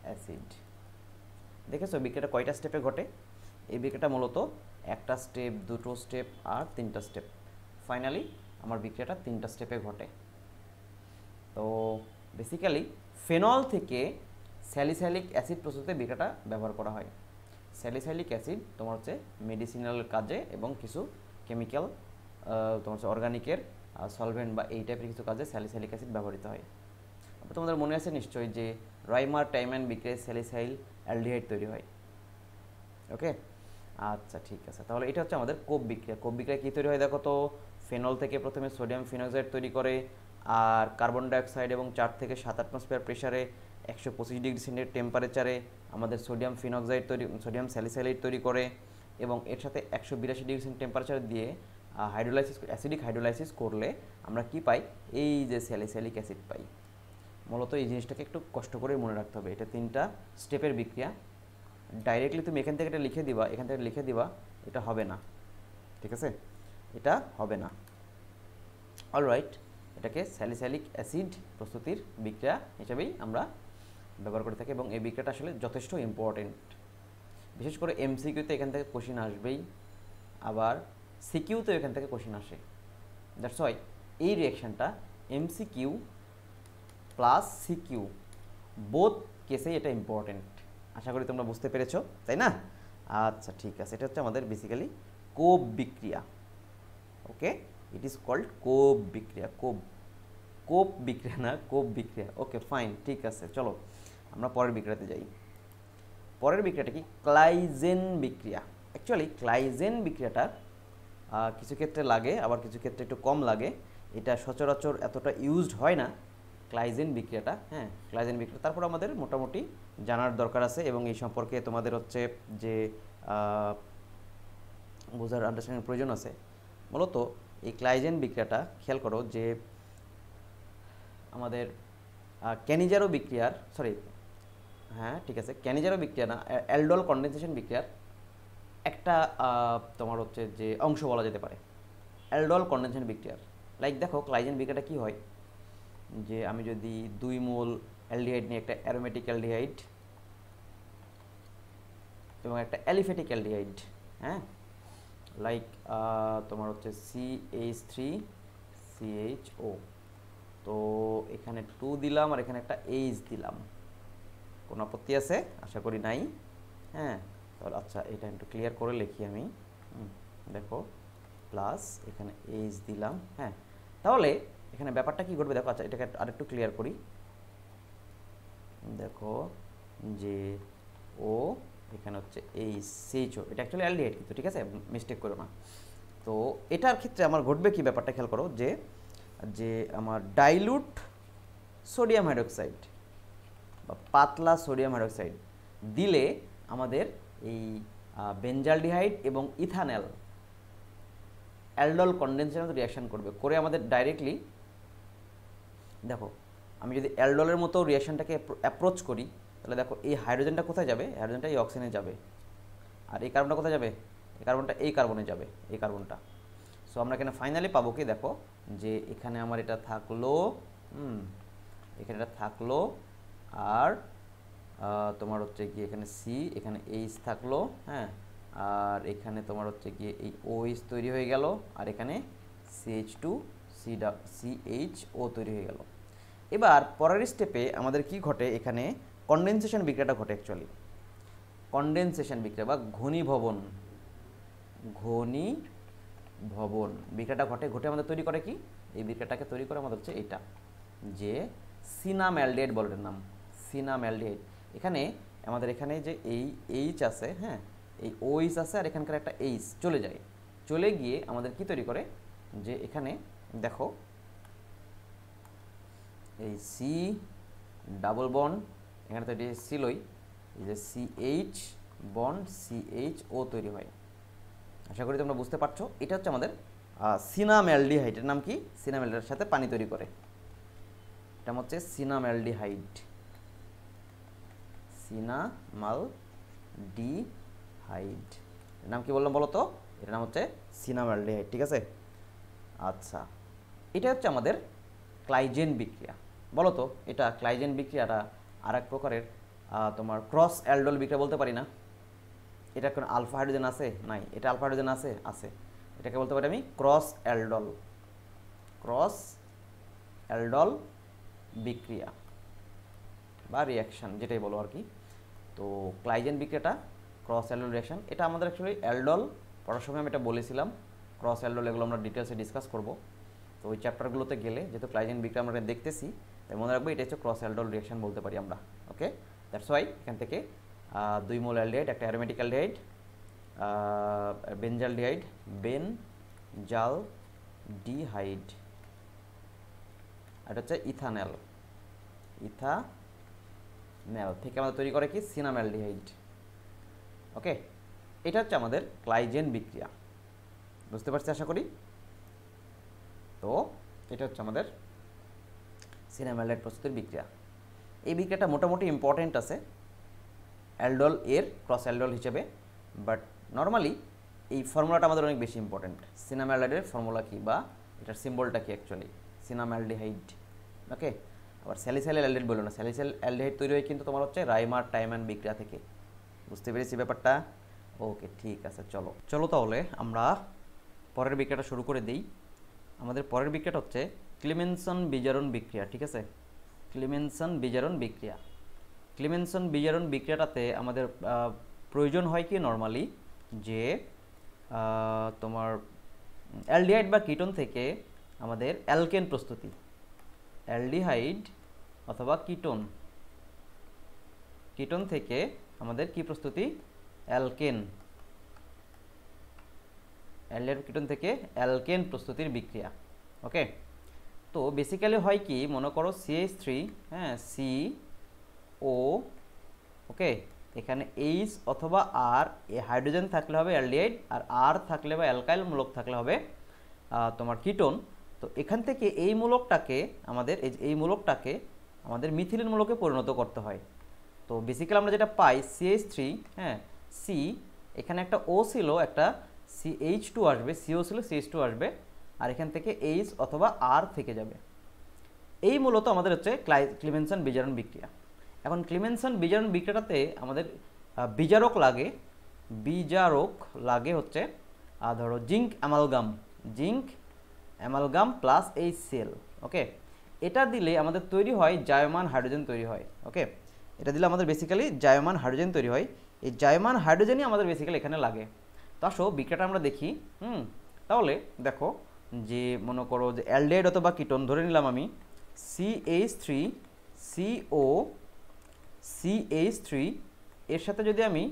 অ্যাসিড। দেখেছো বিক্রিয়াটা কয়টা স্টেপে ঘটে? এই বিক্রিয়াটা মূলত একটা স্টেপ, দুটো স্টেপ আর তিনটা স্টেপ। ফাইনালি আমার বিক্রিয়াটা 3টা স্টেপে ঘটে। তো বেসিক্যালি ফেনল থেকে স্যালিসাইলিক অ্যাসিড প্রস্তুতিতে বিক্রিয়াটা ব্যবহার করা হয়। স্যালিসাইলিক অ্যাসিড তোমার হচ্ছে মেডিসিনাল কাজে এবং কিছু কেমিক্যাল তোমার হচ্ছে অর্গানিকের সলভেন্ট বা এই টাইপের কিছু কাজে স্যালিসাইলিক অ্যাসিড ব্যবহৃত হয়। তোমাদের মনে আছে নিশ্চয়ই যে রাইমার টাইম্যান বিক্রিয়ায় স্যালিসাইল অ্যালডিহাইড তৈরি হয়। ওকে, আচ্ছা ঠিক আছে, তাহলে এটা হচ্ছে আমাদের কোব বিক্রিয়া। কোব বিক্রিয়া কী তৈরি হয় দেখো তো? ফেনল থেকে প্রথমে সোডিয়াম ফিনক্সাইড তৈরি করে, আর কার্বন ডাইঅক্সাইড এবং 4 থেকে 7 অ্যাটমসফিয়ার প্রেসারে 125 ডিগ্রি সেন্টিগ্রেড টেম্পারেচারে আমাদের সোডিয়াম ফিনক্সাইড সোডিয়াম স্যালিসাইলেট তৈরি করে, এবং এর সাথে 182 ডিগ্রি সেন্টিগ্রেড টেম্পারেচার দিয়ে অ্যাসিডিক হাইড্রোলাইসিস করলে আমরা কি পাই? এই যে স্যালিসাইলিক অ্যাসিড পাই। মূলত এই জিনিসটাকে একটু কষ্ট করে মনে রাখতে হবে, এটা 3টা স্টেপের বিক্রিয়া। ডাইরেক্টলি তুমি এখান থেকে এটা লিখে দিবা, এখান থেকে লিখে দিবা, এটা হবে না। ঠিক আছে, এটা হবে না। অলরাইট, এটাকে স্যালিসাইলিক অ্যাসিড প্রস্তুতির বিক্রিয়া হিসেবেই আমরা ব্যবহার করে থাকি এবং এই বিক্রিয়াটা আসলে যথেষ্ট ইম্পর্টেন্ট। বিশেষ করে এমসিকিউতে এখান থেকে কোশ্চিন আসবেই, আবার সিকিউতেও এখান থেকে কোশ্চিন আসে। দ্যাটস ওয়াই এই রিয়াকশানটা এমসিকিউ প্লাস সিকিউ বোথ কেসেই এটা ইম্পর্টেন্ট। আশা করি তোমরা বুঝতে পেরেছো, তাই না? আচ্ছা ঠিক আছে, এটা হচ্ছে আমাদের বেসিক্যালি কোব বিক্রিয়া। ওকে, ইট ইজ কল্ড কোব বিক্রিয়া। কোপ বিক্রিয়া না, কোব বিক্রিয়া। ওকে ফাইন, ঠিক আছে, চলো আমরা পরের বিক্রিয়াতে যাই। পরের বিক্রিয়াটা কি? ক্লাইজেন বিক্রিয়া। অ্যাকচুয়ালি ক্লাইজেন বিক্রিয়াটা কিছু ক্ষেত্রে লাগে, আবার কিছু ক্ষেত্রে একটু কম লাগে। এটা সচরাচর এতটা ইউজড হয় না ক্লাইজেন বিক্রিয়াটা। হ্যাঁ, ক্লাইজেন বিক্রিয়া তারপর আমাদের মোটামুটি জানার দরকার আছে এবং এই সম্পর্কে তোমাদের হচ্ছে যে বোঝার আন্ডারস্ট্যান্ডিং প্রয়োজন আছে। মূলত এই ক্লাইজেন বিক্রিয়াটা খেয়াল করো যে আমাদের ক্যানিজারো বিক্রিয়ার, হ্যাঁ ঠিক আছে, ক্যানিজারো বিক্রিয়া না, অ্যালডোল কনডেনসেশন বিক্রিয়ার একটা তোমার হচ্ছে যে অংশ বলা যেতে পারে অ্যালডোল কনডেনসেশন বিক্রিয়ার। লাইক দেখো ক্লাইজেন বিক্রিয়াটা কি হয়, যে আমি যদি 2 মোল অ্যালডিহাইড নিয়ে, একটা অ্যারোমেটিক অ্যালডিহাইড এবং একটা অ্যালিফেটিক অ্যালডিহাইড, হ্যাঁ লাইক তোমার হচ্ছে CH3CHO, তো এখানে 2 দিলাম আর এখানে একটা H দিলাম, কোনো আপত্তি আছে? আশা করি নাই। হ্যাঁ, তাহলে আচ্ছা এটা একটু ক্লিয়ার করে লিখি আমি। দেখো প্লাস এখানে H দিলাম। হ্যাঁ, তাহলে এখানে ব্যাপারটা কি ঘটবে দেখো। আচ্ছা এটাকে আরেকটু ক্লিয়ার করি। দেখো যে ও এখানে হচ্ছে এই CHO, এটা অ্যাকচুয়ালি অ্যালডিহাইড কিন্তু, ঠিক আছে, মিস্টেক করো না। তো এটার ক্ষেত্রে আমার ঘটবে কি ব্যাপারটা খেয়াল করো, যে আমার ডাইলুট সোডিয়াম হাইড্রোক্সাইড বা পাতলা সোডিয়াম হাইড্রোক্সাইড দিলে আমাদের এই বেনজালডিহাইড এবং ইথানল অ্যালডোল কনডেনসেশনের রিয়াকশন করবে, করে আমাদের ডাইরেক্টলি দেখো আমি যদি অ্যালডোলের মতো রিয়াকশনটাকে অ্যাপ্রোচ করি, তাহলে দেখো এই হাইড্রোজেনটা কোথায় যাবে? হাইড্রোজেনটা এই অক্সিজেনে যাবে, আর এই কার্বনটা কোথায় যাবে? এই কার্বনটা এই কার্বনে যাবে, এই কার্বনটা। সো আমরা এখানে ফাইনালি পাবো কি, দেখো যে এখানে আমার এটা থাকলো, এখানে এটা থাকলো, আর তোমার হচ্ছে কি এখানে সি, এখানে এইচ থাকলো, হ্যাঁ, আর এখানে তোমার হচ্ছে কি এই OH তৈরি হয়ে গেল, আর এখানে CH2CHO তৈরি হয়ে গেল। এবার পরের স্টেপে আমাদের কি ঘটে, এখানে কনডেনসেশন বিক্রিয়াটা ঘটে। অ্যাকচুয়ালি কনডেনসেশন বিক্রিয়া বা ঘনীভবন বিক্রিয়াটা ঘটে আমাদের তৈরি করে কি, এই বিক্রিয়াটাকে তৈরি করে আমাদের হচ্ছে এটা, যে সিনামঅ্যালডিহাইড বলে এর নাম, সিনামঅ্যালডিহাইড। এখানে আমাদের এখানে যে এই H আছে, হ্যাঁ এই OH আছে, আর এখানকার একটা H চলে গিয়ে আমাদের কি তৈরি করে, যে এখানে দেখো এই সি ডাবল বন্ড, এখানে তো এটি ছিলই, এই যে CH বন্ড CHO তৈরি হয়। আশা করি তোমরা বুঝতে পারছো। এটা হচ্ছে আমাদের সিনামঅ্যালডিহাইডের নাম কি, সিনামঅ্যালডিহাইডের সাথে পানি তৈরি করে, এটা হচ্ছে সিনামঅ্যালডিহাইড, সিনামালডিহাইড। এর নাম কি বললাম বলো তো? এর নাম হচ্ছে সিনামঅ্যালডিহাইড, ঠিক আছে। আচ্ছা, এটা হচ্ছে আমাদের ক্লাইজেন বিক্রিয়া। বলো তো এটা ক্লাইজেন বিক্রিয়াটা আর এক প্রকারের তোমার ক্রস অ্যালডোল বিক্রিয়া বলতে পারি না? এটা কোনো আলফা হাইড্রোজেন আছে? নাই। এটা আলফা হাইড্রোজেন আছে? এটাকে বলতে পারি আমি ক্রস অ্যালডোল বিক্রিয়া বা রিয়াকশান, যেটাই বলো আর কি। তো ক্লাইজেন বিক্রিয়াটা ক্রস অ্যালডোল রিয়াকশান, এটা আমাদের অ্যাকচুয়ালি অ্যালডোল পড়ার সময় আমি এটা বলেছিলাম, ক্রস অ্যালডোল এগুলো আমরা ডিটেলসে ডিসকাস করব। তো ওই চ্যাপ্টারগুলোতে গেলে যেহেতু ক্লাইজেন বিক্রিয়া আমরা দেখতেছি, তাই মনে রাখবো এটা হচ্ছে ক্রস অ্যালডোল রিয়াকশান বলতে পারি আমরা। ওকে, দ্যাটস ওয়াই এখান থেকে 2 মোল অ্যালডিহাইড, একটা অ্যারোমেটিক অ্যালডিহাইড, বেনজালডিহাইড, বেনজালডিহাইড, এটা হচ্ছে ইথানল থেকে আমাদের তৈরি করে কি, সিনামঅ্যালডিহাইড। ওকে, এটা হচ্ছে আমাদের ক্লাইজেন বিক্রিয়া, বুঝতে পারছি আশা করি। তো এটা হচ্ছে আমাদের সিনামঅ্যালডিহাইড প্রস্তুতির বিক্রিয়া। এই বিক্রিয়াটা মোটামুটি ইম্পর্টেন্ট আছে অ্যালডোল এর ক্রস অ্যালডোল হিসেবে, বাট নর্মালি এই ফর্মুলাটা আমাদের অনেক বেশি ইম্পর্টেন্ট। সিনামঅ্যালডিহাইডের ফর্মুলা কি বা এটার সিম্বলটা কি অ্যাকচুয়ালি, সিনামালডিহাইড। ওকে, আবার স্যালিসাইল অ্যালডিহাইড বলো না, স্যালিসাইল অ্যালডিহাইড তৈরি হয় কিন্তু তোমার হচ্ছে রাইমার টাইমান বিক্রিয়া থেকে। বুঝতে পেরেছি ব্যাপারটা? ওকে, ঠিক আছে, চলো চলো তাহলে আমরা পরের বিক্রিয়াটা শুরু করে দিই। আমাদের পরের বিক্রিয়াটা হচ্ছে ক্লিমেনসন বিজারণ বিক্রিয়া। ঠিক আছে, ক্লিমেনসন বিজারণ বিক্রিয়া। ক্লিমেনসন বিজারণ বিক্রিয়াটাতে আমাদের প্রয়োজন হয় কি নর্মালি যে তোমার অ্যালডিহাইড বা কিটোন থেকে আমাদের অ্যালকেন প্রস্তুতি, অ্যালডিহাইড অথবা কিটোন, কিটোন থেকে আমাদের কি প্রস্তুতি, অ্যালকেন, অ্যালডিহাইড কিটোন থেকে অ্যালকেন প্রস্তুতির বিক্রিয়া। ওকে, তো বেসিক্যালি হয় কি, মনে করো CH3, হ্যাঁ, CO, ওকে, এখানে H অথবা R, এ হাইড্রোজেন থাকলে হবে অ্যালডিহাইড, আর R থাকলে বা অ্যালকাইল মূলক থাকলে হবে তোমার কিটোন। তো এখান থেকে এই মূলকটাকে আমাদের এই মূলকটাকে আমাদের মিথিলিন মূলকে পরিণত করতে হয়। তো বেসিক্যালি আমরা যেটা পাই CH3, হ্যাঁ, C, এখানে একটা O ছিল, একটা CH2 আসবে, CO ছিল, CH2 আসবে, আর এখান থেকে H অথবা R থেকে যাবে। এই মূলত আমাদের হচ্ছে ক্লিমেনসন বিজারণ বিক্রিয়া। এখন ক্লিমেনসন বিজারণ বিক্রিয়াটাতে আমাদের বিজারক লাগে হচ্ছে ধরো জিঙ্ক অ্যামালগাম প্লাস HCl। ওকে, এটা দিলে আমাদের তৈরি হয় জায়মান হাইড্রোজেন তৈরি হয়। ওকে, এটা দিলে আমাদের বেসিক্যালি জায়মান হাইড্রোজেন তৈরি হয়। এই জায়মান হাইড্রোজেনই আমাদের বেসিক্যালি এখানে লাগে। তো আসো বিক্রিয়াটা আমরা দেখি। তাহলে দেখো যে মনে করো যে অ্যালডিহাইড অথবা কিটোন ধরে নিলাম আমি, CH3CO CH3, এর সাথে যদি আমি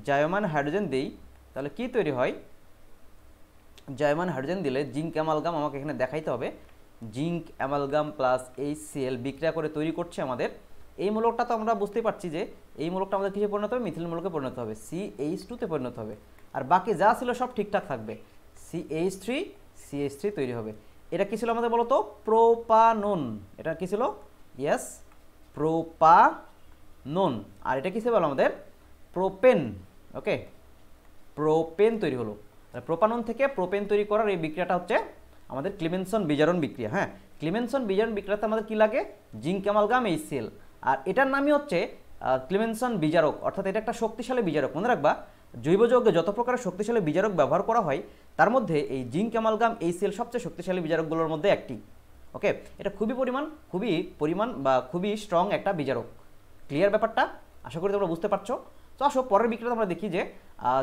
জায়মান হাইড্রোজেন দিই তাহলে কি তৈরি হয়, জায়মান হাইড্রোজেন দিলে জিঙ্ক অ্যামালগাম, আমাকে এখানে দেখাইতে হবে, জিঙ্ক অ্যামালগাম প্লাস HCl বিক্রিয়া করে তৈরি করছে আমাদের এই মূলকটা। তো আমরা বুঝতেই পারছি যে এই মূলকটা আমাদের কিসে পরিণত হবে, মিথিলিন মূলকে পরিণত হবে, CH2 তে পরিণত হবে, আর বাকি যা ছিল সব ঠিকঠাক থাকবে, CH3 তৈরি হবে। এটা কি ছিল আমাদের বলতো, প্রোপানন। এটা কি ছিল, ইয়েস, প্রোপানন। আর এটা কি ছিল আমাদের প্রোপেন। ওকে, প্রোপেন তৈরি হলো। প্রোপানন থেকে প্রোপেন তৈরি করার এই বিক্রিয়াটা হচ্ছে আমাদের ক্লিমেনসন বিজারণ বিক্রিয়া। হ্যাঁ, ক্লিমেনসন বিজারণ বিক্রিয়াতে আমাদের কি লাগে, জিঙ্ক অ্যামালগাম HCl, আর এটার নামই হচ্ছে ক্লিমেনসন বিজারক, অর্থাৎ এটা একটা শক্তিশালী বিজারক। মনে রাখবা, জৈব যৌগে যত প্রকারের শক্তিশালী বিজারক ব্যবহার করা হয় তার মধ্যে এই জিঙ্ক অ্যামালগাম HCl সবচেয়ে শক্তিশালী বিজারকগুলোর মধ্যে একটি। ওকে, এটা খুবই স্ট্রং একটা বিজারক। ক্লিয়ার ব্যাপারটা? আশা করি তোমরা বুঝতে পারছো। তো আসো পরের বিক্রিয়াটা আমরা দেখি যে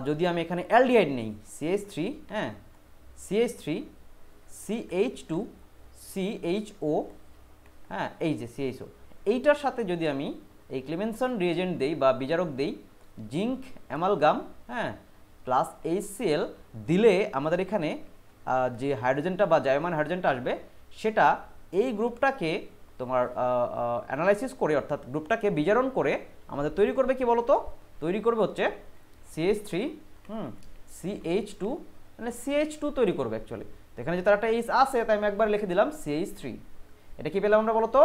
যদি আমি এখানে অ্যালডিহাইড নেই, CH3, হ্যাঁ, CH3 CH2 CHO, হ্যাঁ, এই যে CHO, এইটার সাথে যদি আমি এই ক্লিমেনসন রিয়েজেন্ট দেই বা বিজারক দেই জিঙ্ক অ্যামালগাম, হ্যাঁ, প্লাস HCl, দিলে আমাদের এখানে যে হাইড্রোজেনটা বা জায়মান হাইড্রোজেনটা আসবে সেটা এই গ্রুপটাকে তোমার অ্যানালাইসিস করে, অর্থাৎ গ্রুপটাকে বিজারণ করে আমাদের তৈরি করবে কি বলতো, তৈরি করবে হচ্ছে CH3, CH2, মানে CH2 তৈরি করবে অ্যাকচুয়ালি। তো এখানে যে তার একটা H আছে তাই আমি একবার লিখে দিলাম CH3। এটা কি পেলাম আমরা বলতো,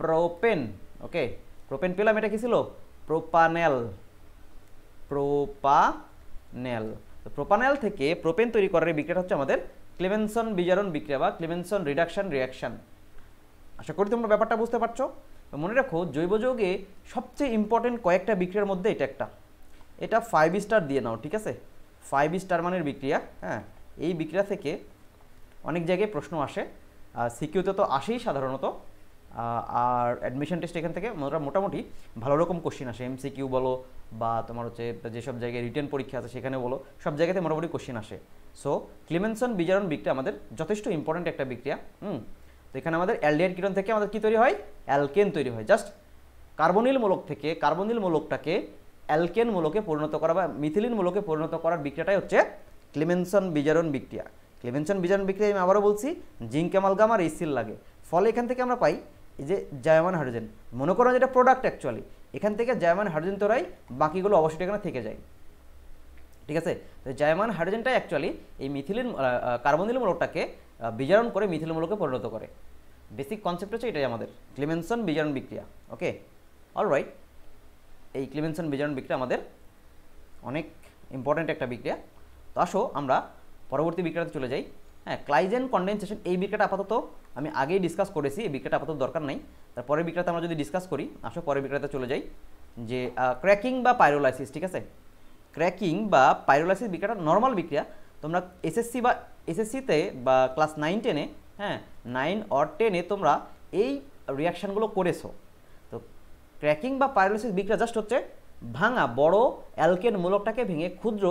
প্রোপেন। ওকে, প্রোপেন পেলাম। এটা কি ছিল, প্রোপানেল। তো প্রোপানেল থেকে প্রোপেন তৈরি করার বিক্রিয়াটা হচ্ছে আমাদের ক্লিমেনসন বিজারণ বিক্রিয়া বা ক্লিমেনসন রিডাকশন রিঅ্যাকশন। আশা করি তোমরা ব্যাপারটা বুঝতে পারছো। মনে রাখো, জৈব যৌগে সবচেয়ে ইম্পর্টেন্ট কয়েকটা বিক্রিয়ার মধ্যে এটা একটা। এটা 5 স্টার দিয়ে নাও, ঠিক আছে, 5 স্টার মানের বিক্রিয়া। হ্যাঁ, এই বিক্রিয়া থেকে অনেক জায়গায় প্রশ্ন আসে, সিকিউতে তো আসেই সাধারণত, আর অ্যাডমিশন টেস্ট এখান থেকে মোটামুটি ভালো রকম কোশ্চিন আসে। MCQ বলো বা তোমার হচ্ছে যেসব জায়গায় রিটেন পরীক্ষা আছে সেখানে বলো, সব জায়গাতে মোটামুটি কোশ্চিন আসে। সো ক্লিমেনসন বিজারণ বিক্রিয়া আমাদের যথেষ্ট ইম্পর্টেন্ট একটা বিক্রিয়া। তো এখানে আমাদের অ্যালডিহাইড কিটোন থেকে আমাদের কি তৈরি হয়, অ্যালকেন তৈরি হয়। জাস্ট কার্বনিল মূলক থেকে কার্বনিল মূলকটাকে অ্যালকেন মূলকে পরিণত করা বা মিথিলিন মূলকে পরিণত করার বিক্রিয়াটাই হচ্ছে ক্লিমেনসন বিজারণ বিক্রিয়া। ক্লিমেনসন বিজারণ বিক্রিয়া আমি আবারও বলছি, জিঙ্ক অ্যামালগাম আর HCl লাগে। ফলে এখান থেকে আমরা পাই এই যে জায়মান হাইড্রোজেন। মনে করো যেটা প্রোডাক্ট অ্যাকচুয়ালি, এখান থেকে জায়মান হাইড্রোজেন তৈরি, বাকিগুলো অবশ্যই এখানে থেকে যায়। ঠিক আছে, তো জায়মান হাইড্রোজেনটাই অ্যাকচুয়ালি এই মিথিলিন কার্বনিল মূলকটাকে বিজারণ করে মিথিলিন মূলকে পরিণত করে। বেসিক কনসেপ্ট হচ্ছে এটাই আমাদের ক্লিমেনসন বিজারণ বিক্রিয়া। ওকে, অলরাইট, এই ক্লিমেনসন বিজারণ বিক্রিয়া আমাদের অনেক ইম্পর্ট্যান্ট একটা বিক্রিয়া। তো আসো আমরা পরবর্তী বিক্রিয়াতে চলে যাই। হ্যাঁ, ক্লাইজেন কনডেনসেশন এই বিক্রিয়াটা আপাতত আমি আগেই ডিসকাস করেছি, এই বিক্রিয়াটা আপাতত দরকার নাই। তারপরের বিক্রিয়াতে আমরা যদি ডিসকাস করি, আসলে পরের বিক্রিয়াতে চলে যাই, যে ক্র্যাকিং বা পাইরোলাইসিস। ঠিক আছে, ক্র্যাকিং বা পাইরোলাইসিস বিক্রিয়াটা নর্মাল বিক্রিয়া। তোমরা এসএসসিতে বা ক্লাস 9-10-এ, হ্যাঁ 9 or 10-এ তোমরা এই রিয়াকশানগুলো করেছো। তো ক্র্যাকিং বা পাইরোলাইসিস বিক্রিয়া জাস্ট হচ্ছে ভাঙা বড় অ্যালকেন মূলকটাকে ভেঙে ক্ষুদ্র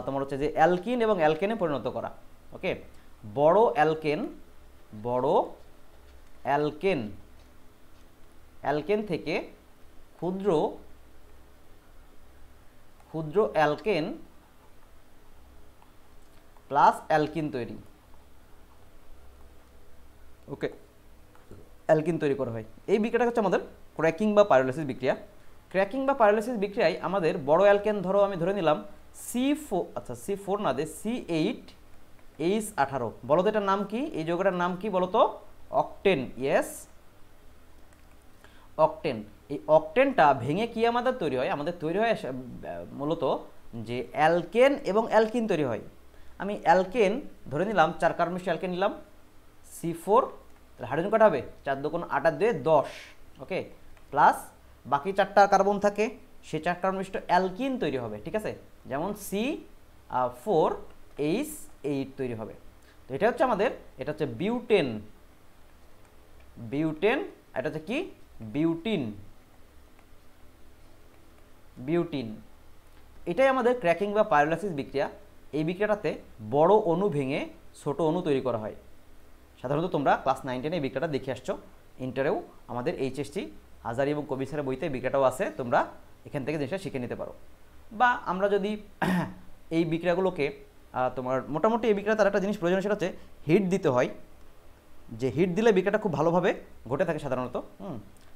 তোমার হচ্ছে যে অ্যালকিন এবং অ্যালকেনে পরিণত করা। ওকে, বড় অ্যালকেন থেকে ক্ষুদ্র অ্যালকেন প্লাস অ্যালকিন তৈরি। ওকে, অ্যালকিন তৈরি করা হয়। এই বিক্রিয়াটা হচ্ছে আমাদের ক্র্যাকিং বা পাইরোলাইসিস বিক্রিয়া। ক্র্যাকিং বা পাইরোলাইসিস বিক্রিয়ায় আমাদের বড় অ্যালকেন, ধরো আমি ধরে নিলাম C4 না দে C8H18। বলো তো এটার নাম কি? এই যৌগটার নাম কি বলো তো? অকটেন। Yes, octane. এই অকটেনটা ভেঙে কি আমাদের তৈরি হয়? আমাদের তৈরি হয় মূলত যে অ্যালকেন এবং অ্যালকিন তৈরি হয়। আমি অ্যালকেন ধরে নিলাম, 4 কার্বন মিশ্র অ্যালকেন নিলাম C4, তাহলে হাইড্রোজেন কটা হবে? 4 2 8 2 10। ওকে, প্লাস বাকি 4টা কার্বন থাকে, সেই 4 কার্বন মিশ্র অ্যালকিন তৈরি হবে। ঠিক আছে, যেমন C4H8 তৈরি হবে। তো এটা হচ্ছে আমাদের, এটা হচ্ছে বিউটেন। এটা হচ্ছে কি? বিউটিন। এটাই আমাদের ক্র্যাকিং বা পাইরোলাইসিস বিক্রিয়া। এই বিক্রিয়াটাতে বড় অণু ভেঙে ছোট অণু তৈরি করা হয়। সাধারণত তোমরা ক্লাস 9-10 এই বিক্রিয়াটা দেখে আসছো। ইন্টারেও আমাদের এইচএসসি হাজারি এবং কবির স্যারের বইতে বিক্রিয়াটাও আছে, তোমরা এখান থেকে জিনিসটা শিখে নিতে পারো। বা আমরা যদি এই বিক্রিয়াগুলোকে তোমার মোটামুটি এই বিক্রিয়া তার একটা জিনিস প্রয়োজন, সেটা হচ্ছে হিট দিতে হয়। যে হিট দিলে বিক্রিয়াটা খুব ভালোভাবে ঘটে থাকে সাধারণত।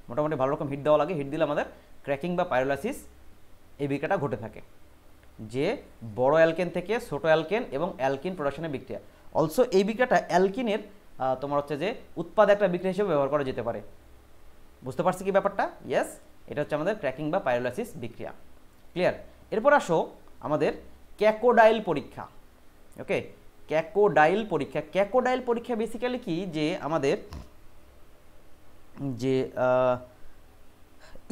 মোটামুটি ভালো রকম হিট দেওয়া লাগে। হিট দিলে আমাদের ক্র্যাকিং বা পাইরোলাইসিস এই বিক্রিয়াটা ঘটে থাকে, যে বড় অ্যালকেন থেকে ছোট অ্যালকেন এবং অ্যালকিন প্রোডাকশনের বিক্রিয়া। অলসো এই বিক্রিয়াটা অ্যালকিনের তোমার হচ্ছে যে উৎপাদ একটা বিক্রিয়া হিসেবে ব্যবহার করা যেতে পারে। বুঝতে পারছি কি ব্যাপারটা? ইয়েস, এটা হচ্ছে আমাদের ক্র্যাকিং বা পাইরোলাইসিস বিক্রিয়া। ক্লিয়ার? এরপর আসো আমাদের ক্যাকোডাইল পরীক্ষা। ওকে, ক্যাকোডাইল পরীক্ষা বেসিক্যালি কি, যে আমাদের যে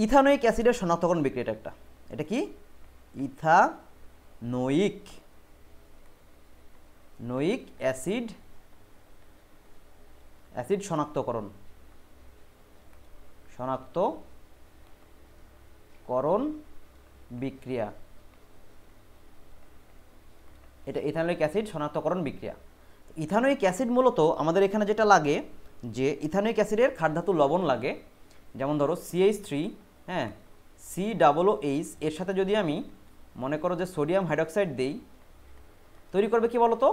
ইথানোয়িক অ্যাসিডের শনাক্তকরণ বিক্রিয়াটা একটা। এটা কি? ইথানোয়িক অ্যাসিড শনাক্তকরণ বিক্রিয়া। এটা ইথানোয়িক অ্যাসিড শনাক্তকরণ বিক্রিয়া। ইথানোয়িক অ্যাসিড মূলত আমাদের এখানে যেটা লাগে, যে ইথানোয়িক অ্যাসিডের ক্ষারধাতু লবণ লাগে। যেমন ধরো CH3, হ্যাঁ COOH, এর সাথে যদি আমি মনে করো যে সোডিয়াম হাইড্রোক্সাইড দেই, তৈরি করবে কি বলো তো?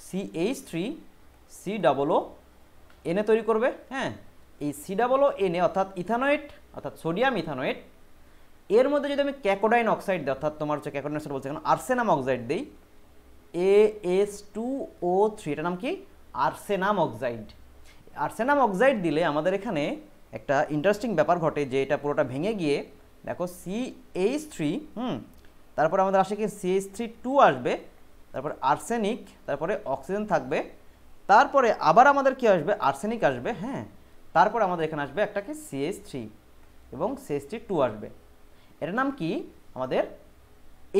CH3COONA তৈরি করবে। হ্যাঁ, এই COONA অর্থাৎ ইথানোয়েট, অর্থাৎ সোডিয়াম ইথানোয়েট, এর মধ্যে যদি আমি ক্যাকোডাইন অক্সাইড দিই, অর্থাৎ তোমার হচ্ছে ক্যাকোডাইন অক্সাইড বলছে, আর্সেনাম অক্সাইড দিই, AS2O3, এটা নাম কি? আর্সেনাম অক্সাইড দিলে আমাদের এখানে একটা ইন্টারেস্টিং ব্যাপার ঘটে, যে এটা পুরোটা ভেঙে গিয়ে দেখো CH3, তারপরে আমাদের আসে কি CH3 আসবে, তারপরে আর্সেনিক, তারপরে অক্সিজেন থাকবে, তারপরে আবার আমাদের কি আসবে? আর্সেনিক আসবে। হ্যাঁ, তারপরে আমাদের এখানে আসবে একটা কি CH3 এবং CH3 আসবে। এটার নাম কি? আমাদের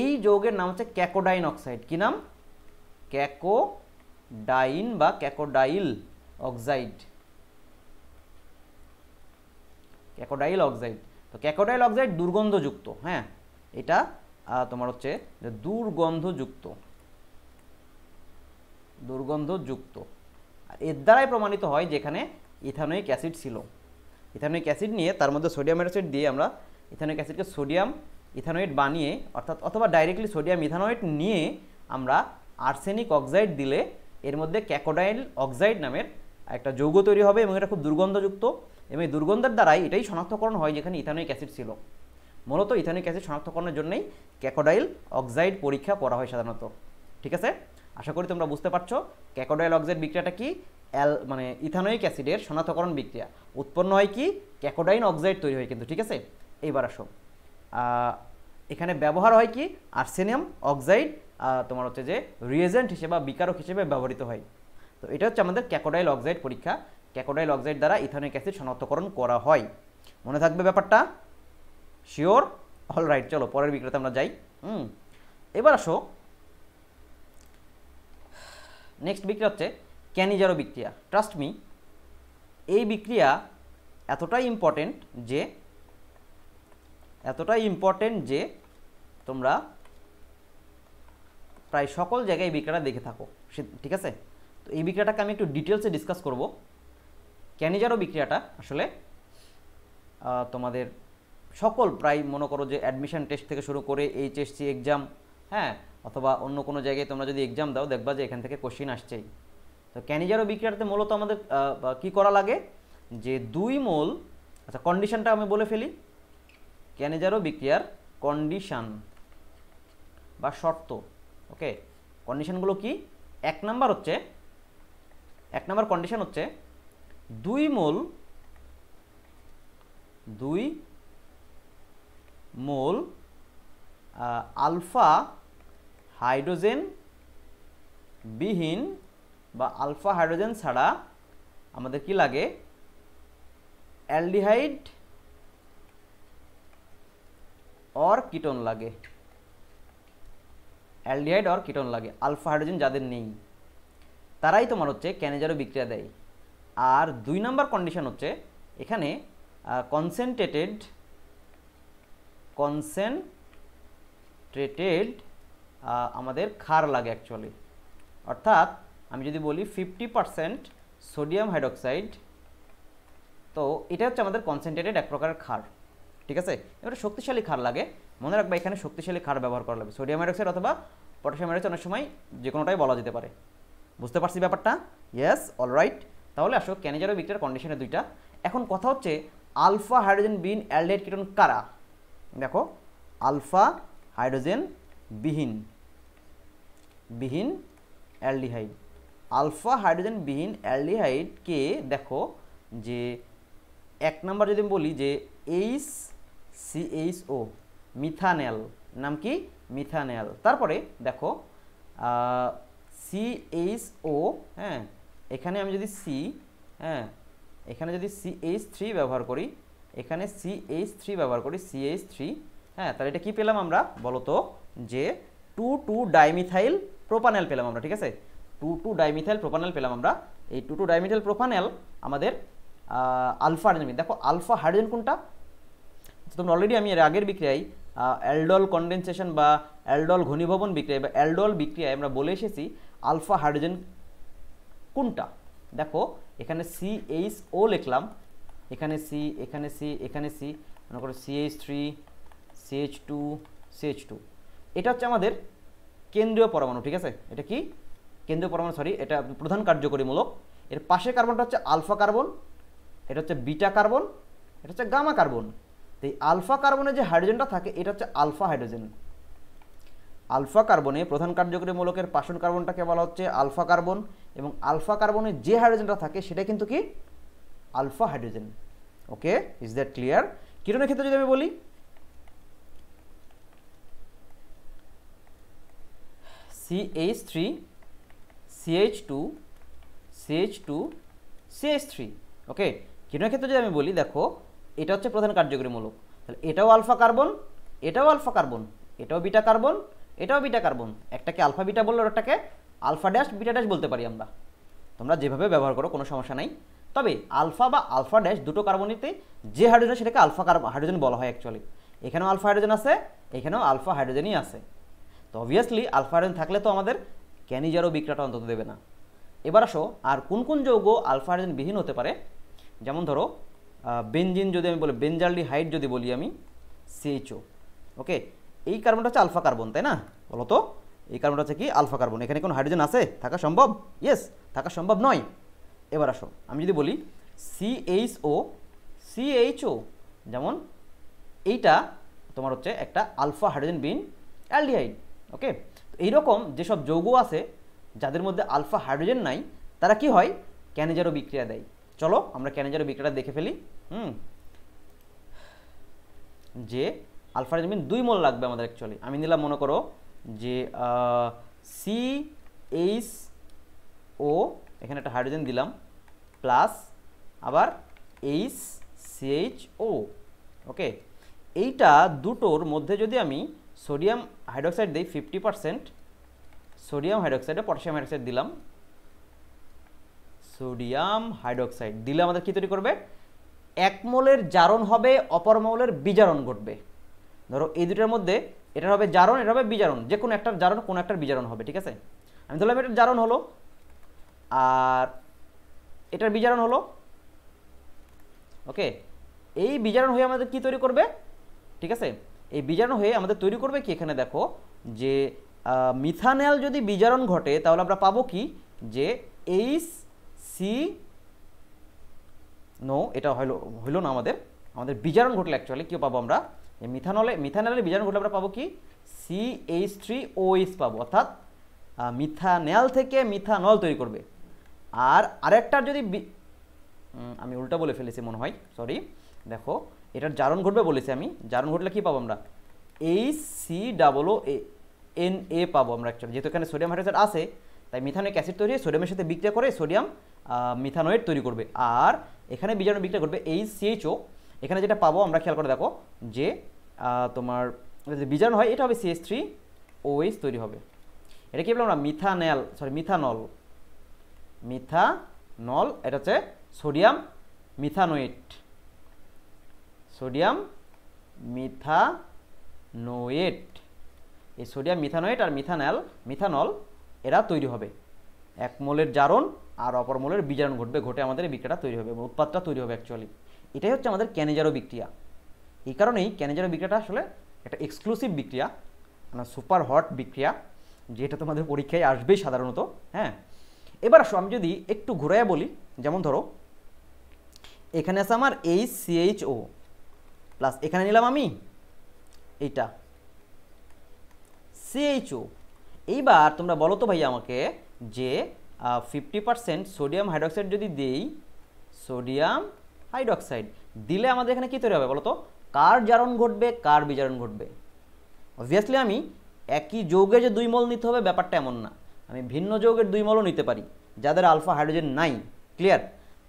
এই যৌগের নাম হচ্ছে ক্যাকোডাইন অক্সাইড। কি নাম? ক্যাকোডাইন বা ক্যাকোডাইল অক্সাইড। তো ক্যাকোডাইল অক্সাইড দুর্গন্ধযুক্ত। হ্যাঁ, এটা তোমার হচ্ছে দুর্গন্ধযুক্ত। আর এর দ্বারাই প্রমাণিত হয় যেখানে ইথানোয়িক অ্যাসিড ছিল। ইথানোয়িক অ্যাসিড নিয়ে তার মধ্যে সোডিয়াম হাইড্রোক্সাইড দিয়ে আমরা ইথানোয়িক অ্যাসিডকে সোডিয়াম ইথানোয়েট বানিয়ে, অথবা ডাইরেক্টলি সোডিয়াম ইথানোয়েট নিয়ে আমরা আর্সেনিক অক্সাইড দিলে এর মধ্যে ক্যাকোডাইল অক্সাইড নামের একটা যৌগ তৈরি হবে, এবং এটা খুব দুর্গন্ধযুক্ত। এবং এই দুর্গন্ধের দ্বারাই এটাই শনাক্তকরণ হয় যেখানে ইথানোয়িক অ্যাসিড ছিল। মূলত ইথানোয়িক অ্যাসিড শনাক্তকরণের জন্যই ক্যাকোডাইল অক্সাইড পরীক্ষা করা হয় সাধারণত। ঠিক আছে, আশা করি তোমরা বুঝতে পারছো ক্যাকোডাইল অক্সাইড বিক্রিয়াটা কি? মানে ইথানোয়িক অ্যাসিডের শনাক্তকরণ বিক্রিয়া। উৎপন্ন হয় কি? ক্যাকোডাইন অক্সাইড তৈরি হয় কিন্তু। ঠিক আছে, এইবার আসো, এখানে ব্যবহার হয় কি? আর্সেনিয়াম অক্সাইড তোমার হচ্ছে যে রিয়েজেন্ট হিসেবে বা বিকারক হিসেবে ব্যবহৃত হয়। তো এটা হচ্ছে আমাদের ক্যাকোডাইল অক্সাইড পরীক্ষা। ক্যাকোডাইল অক্সাইড দ্বারা ইথানোয়িক অ্যাসিড শনাক্তকরণ করা হয়। মনে থাকবে ব্যাপারটা? শিওর? অলরাইট, চলো পরের বিক্রিয়াতে আমরা যাই। এবার আসো, নেক্সট বিক্রিয়া হচ্ছে ক্যানিজারো বিক্রিয়া। ট্রাস্ট মি, এই বিক্রিয়া এতটাই ইম্পর্টেন্ট যে তোমরা প্রায় সকল জায়গায় এই বিক্রিয়াটা দেখে থাকো, ঠিক আছে? তো এই বিক্রিয়াটাকে আমি একটু ডিটেলসে ডিসকাস করব। ক্যানিজারো বিক্রিয়াটা আসলে তোমাদের সকল প্রায় মনে করো যে অ্যাডমিশন টেস্ট থেকে শুরু করে এইচএসসি এক্সাম, হ্যাঁ, অথবা অন্য কোনো জায়গায় তোমরা যদি এক্সাম দাও দেখবা যে এখান থেকে কোশ্চিন আসছেই। তো ক্যানিজারো বিক্রিয়াতে মূলত আমাদের কি করা লাগে, যে 2 মোল, আচ্ছা কন্ডিশনটা আমি বলে ফেলি। ক্যানিজারো বিক্রিয়ার কন্ডিশন বা শর্ত, ওকে, কন্ডিশনগুলো কি? 1 নাম্বার কন্ডিশন হচ্ছে 2 মোল আলফা হাইড্রোজেন বিহীন বা আলফা হাইড্রোজেন ছাড়া আমাদের কি লাগে? অ্যালডিহাইড অর কিটোন লাগে। অ্যালডিহাইড অর কিটোন লাগে, আলফা হাইড্রোজেন যাদের নেই তারাই তোমার হচ্ছে ক্যানিজারো বিক্রিয়া দেয়। আর 2 নাম্বার কন্ডিশন হচ্ছে এখানে কনসেন্ট্রেটেড আমাদের ক্ষার লাগে অ্যাকচুয়ালি, অর্থাৎ আমি যদি বলি 50% সোডিয়াম হাইড্রোক্সাইড, তো এটা হচ্ছে আমাদের কনসেন্ট্রেটেড এক প্রকারের ক্ষার, ঠিক আছে? এবারে শক্তিশালী ক্ষার লাগে, মনে রাখবা এখানে শক্তিশালী ক্ষার ব্যবহার করা লাগবে। সোডিয়াম হাইড্রোক্সাইড অথবা পটাশিয়াম হাইড্রোক্সাইড অনেক সময় যে কোনোটাই বলা যেতে পারে। বুঝতে পারছি ব্যাপারটা? Yes, alright. তাহলে আসো ক্যানিজারো বিক্রিয়ার কন্ডিশনে 2টা। এখন কথা হচ্ছে আলফা হাইড্রোজেন বিহীন অ্যালডিহাইড কিটোন কারা? দেখো, আলফা হাইড্রোজেন বিহীন অ্যালডিহাইড। আলফা হাইড্রোজেন বিহীন অ্যালডিহাইডকে দেখো যে 1 নাম্বার যদি আমি বলি যে HCHO, মিথানেল, নাম কি? মিথানেল। তারপরে দেখো CHO, হ্যাঁ, এখানে আমি যদি এখানে যদি CH3 ব্যবহার করি, এখানে CH3 ব্যবহার করি, CH3, হ্যাঁ, তাহলে এটা কি পেলাম আমরা বলো তো? যে 2,2-ডাইমিথাইল প্রোপানেল পেলাম আমরা, ঠিক আছে? 2,2-ডাইমিথাইল প্রোপানেল পেলাম আমরা। এই 2,2-ডাইমিথাইল প্রোপানেল আমাদের আলফা হাইড্রোজেন। দেখো আলফা হাইড্রোজেন কোনটা? তোমরা অলরেডি আমি এর আগের বিক্রিয়ায় অ্যালডল কনডেনসেশন বা অ্যালডল ঘনীভবন বিক্রিয়া বা অ্যালডল বিক্রিয়ায় আমরা বলে এসেছি আলফা হাইড্রোজেন কোনটা। দেখো এখানে CHO লিখলাম, এখানে C, এখানে C, এখানে C, মনে করো CH3, CH2, এটা হচ্ছে আমাদের কেন্দ্রীয় পরমাণু, ঠিক আছে? এটা কি কেন্দ্রীয় পরমাণু, সরি, এটা প্রধান কার্যকরীমূলক। এর পাশের কার্বনটা হচ্ছে আলফা কার্বন, এটা হচ্ছে বিটা কার্বন, এটা হচ্ছে গামা কার্বন। তো এই আলফা কার্বনে যে হাইড্রোজেনটা থাকে এটা হচ্ছে আলফা হাইড্রোজেন। আলফা কার্বনে প্রধান কার্যকরীমূলকের পাষণ কার্বনটাকে বলা হচ্ছে আলফা কার্বন, এবং আলফা কার্বনে যে হাইড্রোজেনটা থাকে সেটা কিন্তু কি? Alpha hydrogen. Okay, is that clear? কিটোনের ক্ষেত্রে যদি আমি বলি CH3, CH2, CH2, CH3, ওকে। কিটোনের ক্ষেত্রে যদি আমি বলি দেখো এটা হচ্ছে প্রধান কার্যকরীমূলক, তাহলে এটাও আলফা কার্বন, এটাও আলফা কার্বন, এটাও বিটা কার্বন, এটাও বিটা কার্বন। একটাকে আলফা বিটা বললে ওটাকে আলফা ড্যাশ বিটা ড্যাশ বলতে পারি আমরা। তোমরা যেভাবে ব্যবহার করো কোনো সমস্যা নাই। তবে আলফা বা আলফা ড্যাশ দুটো কার্বনেতে যে হাইড্রোজেন সেটাকে আলফা হাইড্রোজেন বলা হয় অ্যাকচুয়ালি। এখানেও আলফা হাইড্রোজেন আছে, এখানেও আলফা হাইড্রোজেনই আছে। তো অবভিয়াসলি আলফা হাইড্রোজেন থাকলে তো আমাদের ক্যানিজারো বিক্রিয়াটা অন্তত দেবে না। এবার আসো আর কোন কোন যৌগ আলফা হাইড্রোজেন বিহীন হতে পারে। যেমন ধরো বেনজিন যদি আমি বলি, বেনজালডিহাইড যদি বলি আমি, CHO, ওকে। এই কার্বনটা হচ্ছে আলফা কার্বন, তাই না? বলো তো এই কার্বনটা হচ্ছে কি? Alpha carbon. এখানে কোনো হাইড্রোজেন আছে? থাকা সম্ভব? ইয়েস, থাকা সম্ভব নয়। এবার আসো আমি যদি বলি CHO, যেমন এইটা তোমার হচ্ছে একটা আলফা হাইড্রোজেন বিহীন অ্যালডিহাইড, ওকে। এইরকম যেসব যৌগ আছে যাদের মধ্যে আলফা হাইড্রোজেন নাই তারা কি হয়? ক্যানিজারো বিক্রিয়া দেয়। চলো আমরা ক্যানিজারো বিক্রিয়াটা দেখে ফেলি। যে আলফা হাইড্রোজেন 2 মোল লাগবে আমাদের অ্যাকচুয়ালি। আমি নিলাম মনে করো যে CHO, এখানে একটা হাইড্রোজেন দিলাম প্লাস আবার HCHO। ওকে, এইটা দুটোর মধ্যে যদি আমি সোডিয়াম হাইড্রোক্সাইড দিই 50% সোডিয়াম হাইড্রোক্সাইডে পটাশিয়াম হাইড্রোক্সাইড দিলাম, সোডিয়াম হাইড্রোক্সাইড দিলে আমাদের কী তৈরি করবে? 1 মোলের জারণ হবে, অপর মোলের বিজারণ ঘটবে। ধরো এই দুটার মধ্যে এটার হবে জারণ, এটা হবে বিজারণ, যে কোনো একটার জারণ কোনো একটার বিজারণ হবে, ঠিক আছে? আমি ধরলাম এটার জারণ হলো আর এটার বিজারণ হলো। ওকে, এই বিজারণ হয়ে আমাদের কি তৈরি করবে? ঠিক আছে, এই বিজারণ হয়ে আমাদের তৈরি করবে কি, এখানে দেখো যে মিথানল যদি বিজারণ ঘটে তাহলে আমরা পাবো কি, যে HC নো, এটা হইলো না, আমাদের বিজারণ ঘটলে অ্যাকচুয়ালি কি পাবো আমরা? এই মিথানলের বিজারণ ঘটলে আমরা পাবো কি, CH3OH পাবো, অর্থাৎ মিথানল থেকে মিথানল তৈরি করবে। আর আরেকটার যদি আমি উল্টা বলে ফেলেছি মনে হয়, সরি, দেখো এটার জারণ ঘটবে বলেছি আমি, জারণ ঘটলে কি পাবো আমরা? HCOONA পাবো আমরা অ্যাকচুয়ালি, যেহেতু এখানে সোডিয়াম হাইড্রোক্সাইড আছে তাই মিথানিক অ্যাসিড তৈরি হয়ে সোডিয়ামের সাথে বিক্রিয়া করে সোডিয়াম মিথানোয়েট তৈরি করবে। আর এখানে বিজারণ বিক্রিয়া করবে HCHO। এখানে যেটা পাবো আমরা খেয়াল করে দেখো যে তোমার যদি বিজারণ হয় এটা হবে CH3OH তৈরি হবে। এটা কি বললাম আমরা? মিথানল, এটা হচ্ছে সোডিয়াম মিথানোয়েট, এই সোডিয়াম মিথানোয়েট আর মিথানল এরা তৈরি হবে। 1 মোলের জারণ আর অপর মোলের বিজারণ ঘটে আমাদের এই বিক্রিয়াটা তৈরি হবে, উৎপাদটা তৈরি হবে অ্যাকচুয়ালি। এটাই হচ্ছে আমাদের ক্যানিজারো বিক্রিয়া। এই কারণেই ক্যানিজারো বিক্রিয়াটা আসলে একটা এক্সক্লুসিভ বিক্রিয়া, মানে সুপার হট বিক্রিয়া, যেটা তোমাদের পরীক্ষায় আসবেই সাধারণত। হ্যাঁ, এবার আসো আমি যদি একটু ঘুরাইয়া বলি, যেমন ধরো এখানে আছে আমার HCHO প্লাস এখানে নিলাম আমি এইটা CHO। এইবার তোমরা বলো তো ভাই আমাকে যে 50% সোডিয়াম হাইড্রোক্সাইড যদি দেই, সোডিয়াম হাইড্রোক্সাইড দিলে আমাদের এখানে কী তৈরি হবে বলো তো? কার জারণ ঘটবে, কার বিজারণ ঘটবে? অবভিয়াসলি আমি একই যৌগে যে 2 মোল নিতে হবে ব্যাপারটা এমন না, আমি ভিন্ন যৌগের 2 মোলও নিতে পারি যাদের আলফা হাইড্রোজেন নাই। ক্লিয়ার?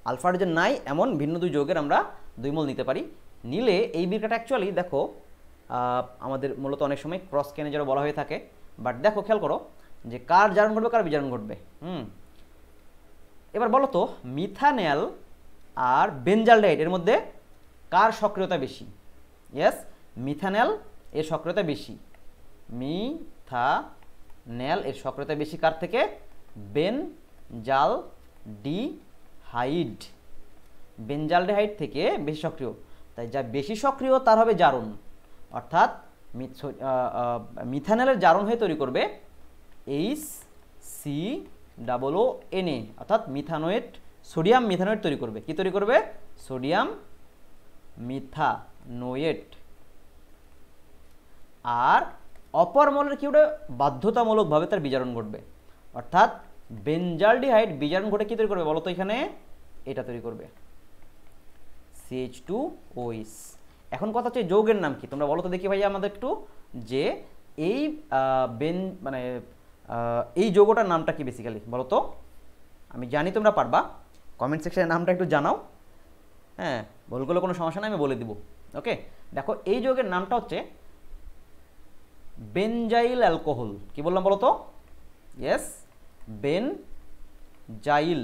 আলফা হাইড্রোজেন নাই এমন ভিন্ন 2 যৌগের আমরা 2 মোল নিতে পারি। নিলে এই বিক্রিয়াটা অ্যাকচুয়ালি দেখো আমাদের মূলত অনেক সময় ক্রস ক্যানিজারও বলা হয়ে থাকে, বাট দেখো খেয়াল করো যে কার জারণ ঘটবে, কার বিজারণ ঘটবে। এবার বলো তো মিথানল আর বেনজালডেহাইড এর মধ্যে কার সক্রিয়তা বেশি? ইয়েস, মিথানল এর সক্রিয়তা বেশি, মিথানল এর সক্রিয়তা বেশি কার থেকে? বেনজালডেহাইড থেকে বেশি সক্রিয়। তাই যা বেশি সক্রিয় তার হবে জারণ, অর্থাৎ মিথানলের জারণ হয়ে তৈরি করবে HCOONA, অর্থাৎ মিথানোয়েট, সোডিয়াম মিথানোয়েট তৈরি করবে। কি তৈরি করবে? সোডিয়াম মিথানোয়েট। আর অপর মোলের কি ওটা বাধ্যতামূলকভাবে তার বিজারণ ঘটবে, অর্থাৎ বেনজালডিহাইড বিজারণ ঘটে কি তৈরি করবে বলো তো? এখানে এটা তৈরি করবে CH2OH। এখন কথা হচ্ছে যৌগের নাম কি তোমরা বলো তো দেখি ভাইয়া আমাদের একটু, যে এই এই যৌগটার নামটা কি বেসিক্যালি বলো তো? আমি জানি তোমরা পারবা, কমেন্ট সেকশনে নামটা একটু জানাও। হ্যাঁ, ভুলগুলো কোনো সমস্যা নেই, আমি বলে দিব। ওকে, দেখো এই যৌগের নামটা হচ্ছে বেনজাইল অ্যালকোহল। কি বললাম বলো তো? Yes, benzyl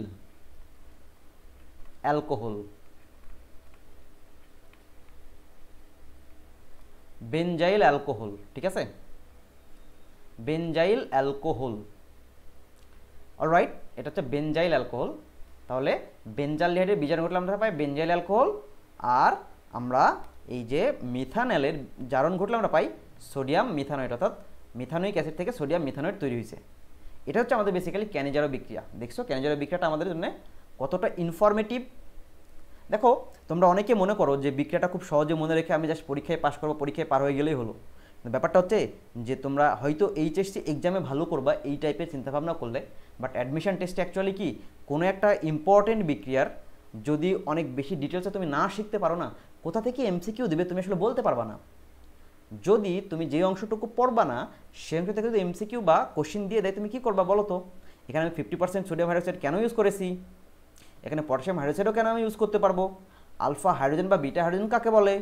alcohol. Benzyl alcohol, ঠিক আছে, বেনজাইল অ্যালকোহল। অলরাইট, এটা হচ্ছে বেনজাইল অ্যালকোহল। তাহলে বেনজালডিহাইডের বিজারণ ঘটলে আমরা পাই বেনজাইল অ্যালকোহল, আর আমরা এই যে মিথানলের জারণ ঘটলে আমরা পাই সোডিয়াম মিথানোয়েট, অর্থাৎ মিথানোইক অ্যাসিড থেকে সোডিয়াম মিথানোয়েট তৈরি হয়েছে। এটা হচ্ছে আমাদের বেসিক্যালি ক্যানিজারো বিক্রিয়া। দেখছো ক্যানিজারো বিক্রিয়াটা আমাদের জন্য কতটা ইনফরমেটিভ। দেখো তোমরা অনেকে মনে করো যে বিক্রিয়াটা খুব সহজে মনে রেখে আমি জাস্ট পরীক্ষায় পাস করবো, পরীক্ষায় পার হয়ে গেলেই হলো। ব্যাপারটা হচ্ছে যে তোমরা হয়তো এইচএসসি এক্সামে ভালো করবা এই টাইপের চিন্তাভাবনা করলে, বাট অ্যাডমিশন টেস্টে অ্যাকচুয়ালি কি কোনো একটা ইম্পর্টেন্ট বিক্রিয়ার যদি অনেক বেশি ডিটেলসে তুমি না শিখতে পারো না, কোথা থেকে এমসিকিউ দেবে তুমি আসলে বলতে পারবা না। যদি তুমি যে অংশটুকু পড়বা না সেই অংশ থেকে যদি এমসিকিউ বা কোশ্চিন দিয়ে দেয় তুমি কি করবা বলো তো? এখানে আমি 50% সোডিয়াম হাইড্রোক্সাইড কেন ইউজ করেছি, এখানে পটাশিয়াম হাইড্রোক্সাইডও কেন আমি ইউজ করতে পারবো, আলফা হাইড্রোজেন বা বিটা হাইড্রোজেন কাকে বলে,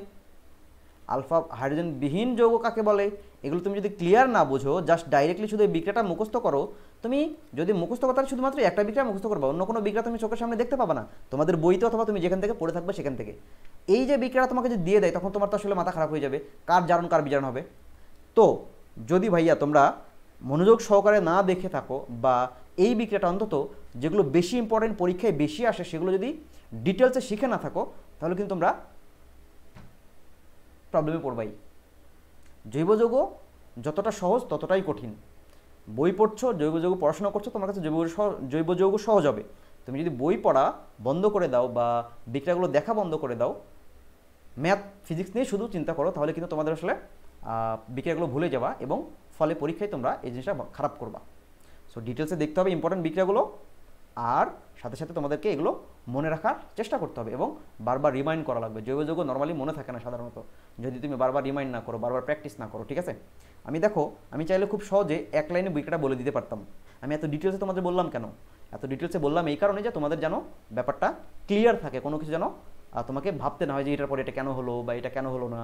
আলফা হাইড্রোজেন বিহীন যৌগ কাকে বলে, এগুলো তুমি যদি ক্লিয়ার না বোঝো, জাস্ট ডাইরেক্টলি শুধু এই বিক্রিয়াটা মুখস্থ করো, তুমি যদি মুখস্থ করো তাহলে শুধুমাত্র একটা বিক্রিয়া মুখস্থ করবে, অন্য কোনো বিক্রিয়া তুমি চোখের সামনে দেখতে পাবে না তোমাদের বইতে, অথবা তুমি যেখান থেকে পড়ে থাকবে সেখান থেকে। এই যে বিক্রিয়াটা তোমাকে যদি দিয়ে দেয় তখন তোমার তো আসলে মাথা খারাপ হয়ে যাবে, কার জারণ কার বিজারণ হবে। তো যদি ভাইয়া তোমরা মনোযোগ সহকারে না দেখে থাকো, বা এই বিক্রিয়াটা অন্তত যেগুলো বেশি ইম্পর্টেন্ট পরীক্ষায় বেশি আসে সেগুলো যদি ডিটেলসে শিখে না থাকো, তাহলে কিন্তু তোমরা প্রবলেমে পড়বাই। জৈব যৌগ যতটা সহজ ততটাই কঠিন। বই পড়ছো, জৈব যৌগ পড়াশোনা করছো, তোমার কাছে জৈব যৌগ সহজ হবে। তুমি যদি বই পড়া বন্ধ করে দাও বা বিক্রিয়াগুলো দেখা বন্ধ করে দাও, ম্যাথ ফিজিক্স নিয়ে শুধু চিন্তা করো, তাহলে কিন্তু তোমাদের আসলে বিক্রিয়াগুলো ভুলে যাবা এবং ফলে পরীক্ষায় তোমরা এই জিনিসটা খারাপ করবা। সো ডিটেলসে দেখতে হবে ইম্পর্টেন্ট বিক্রিয়াগুলো, আর সাথে সাথে তোমাদেরকে এগুলো মনে রাখার চেষ্টা করতে হবে এবং বারবার রিমাইন্ড করা লাগবে। জৈব যৌগ নর্মালি মনে থাকে না সাধারণত, যদি তুমি বারবার রিমাইন্ড না করো, বারবার প্র্যাকটিস না করো, ঠিক আছে। আমি চাইলে খুব সহজে এক লাইনে বিক্রিয়াটা বলে দিতে পারতাম। আমি এত ডিটেলসে তোমাদের বললাম কেন, এত ডিটেলসে বললাম এই কারণে যে তোমাদের যেন ব্যাপারটা ক্লিয়ার থাকে, কোনো কিছু যেন তোমাকে ভাবতে না হয় যে এটার পরে এটা কেন হলো বা এটা কেন হলো না।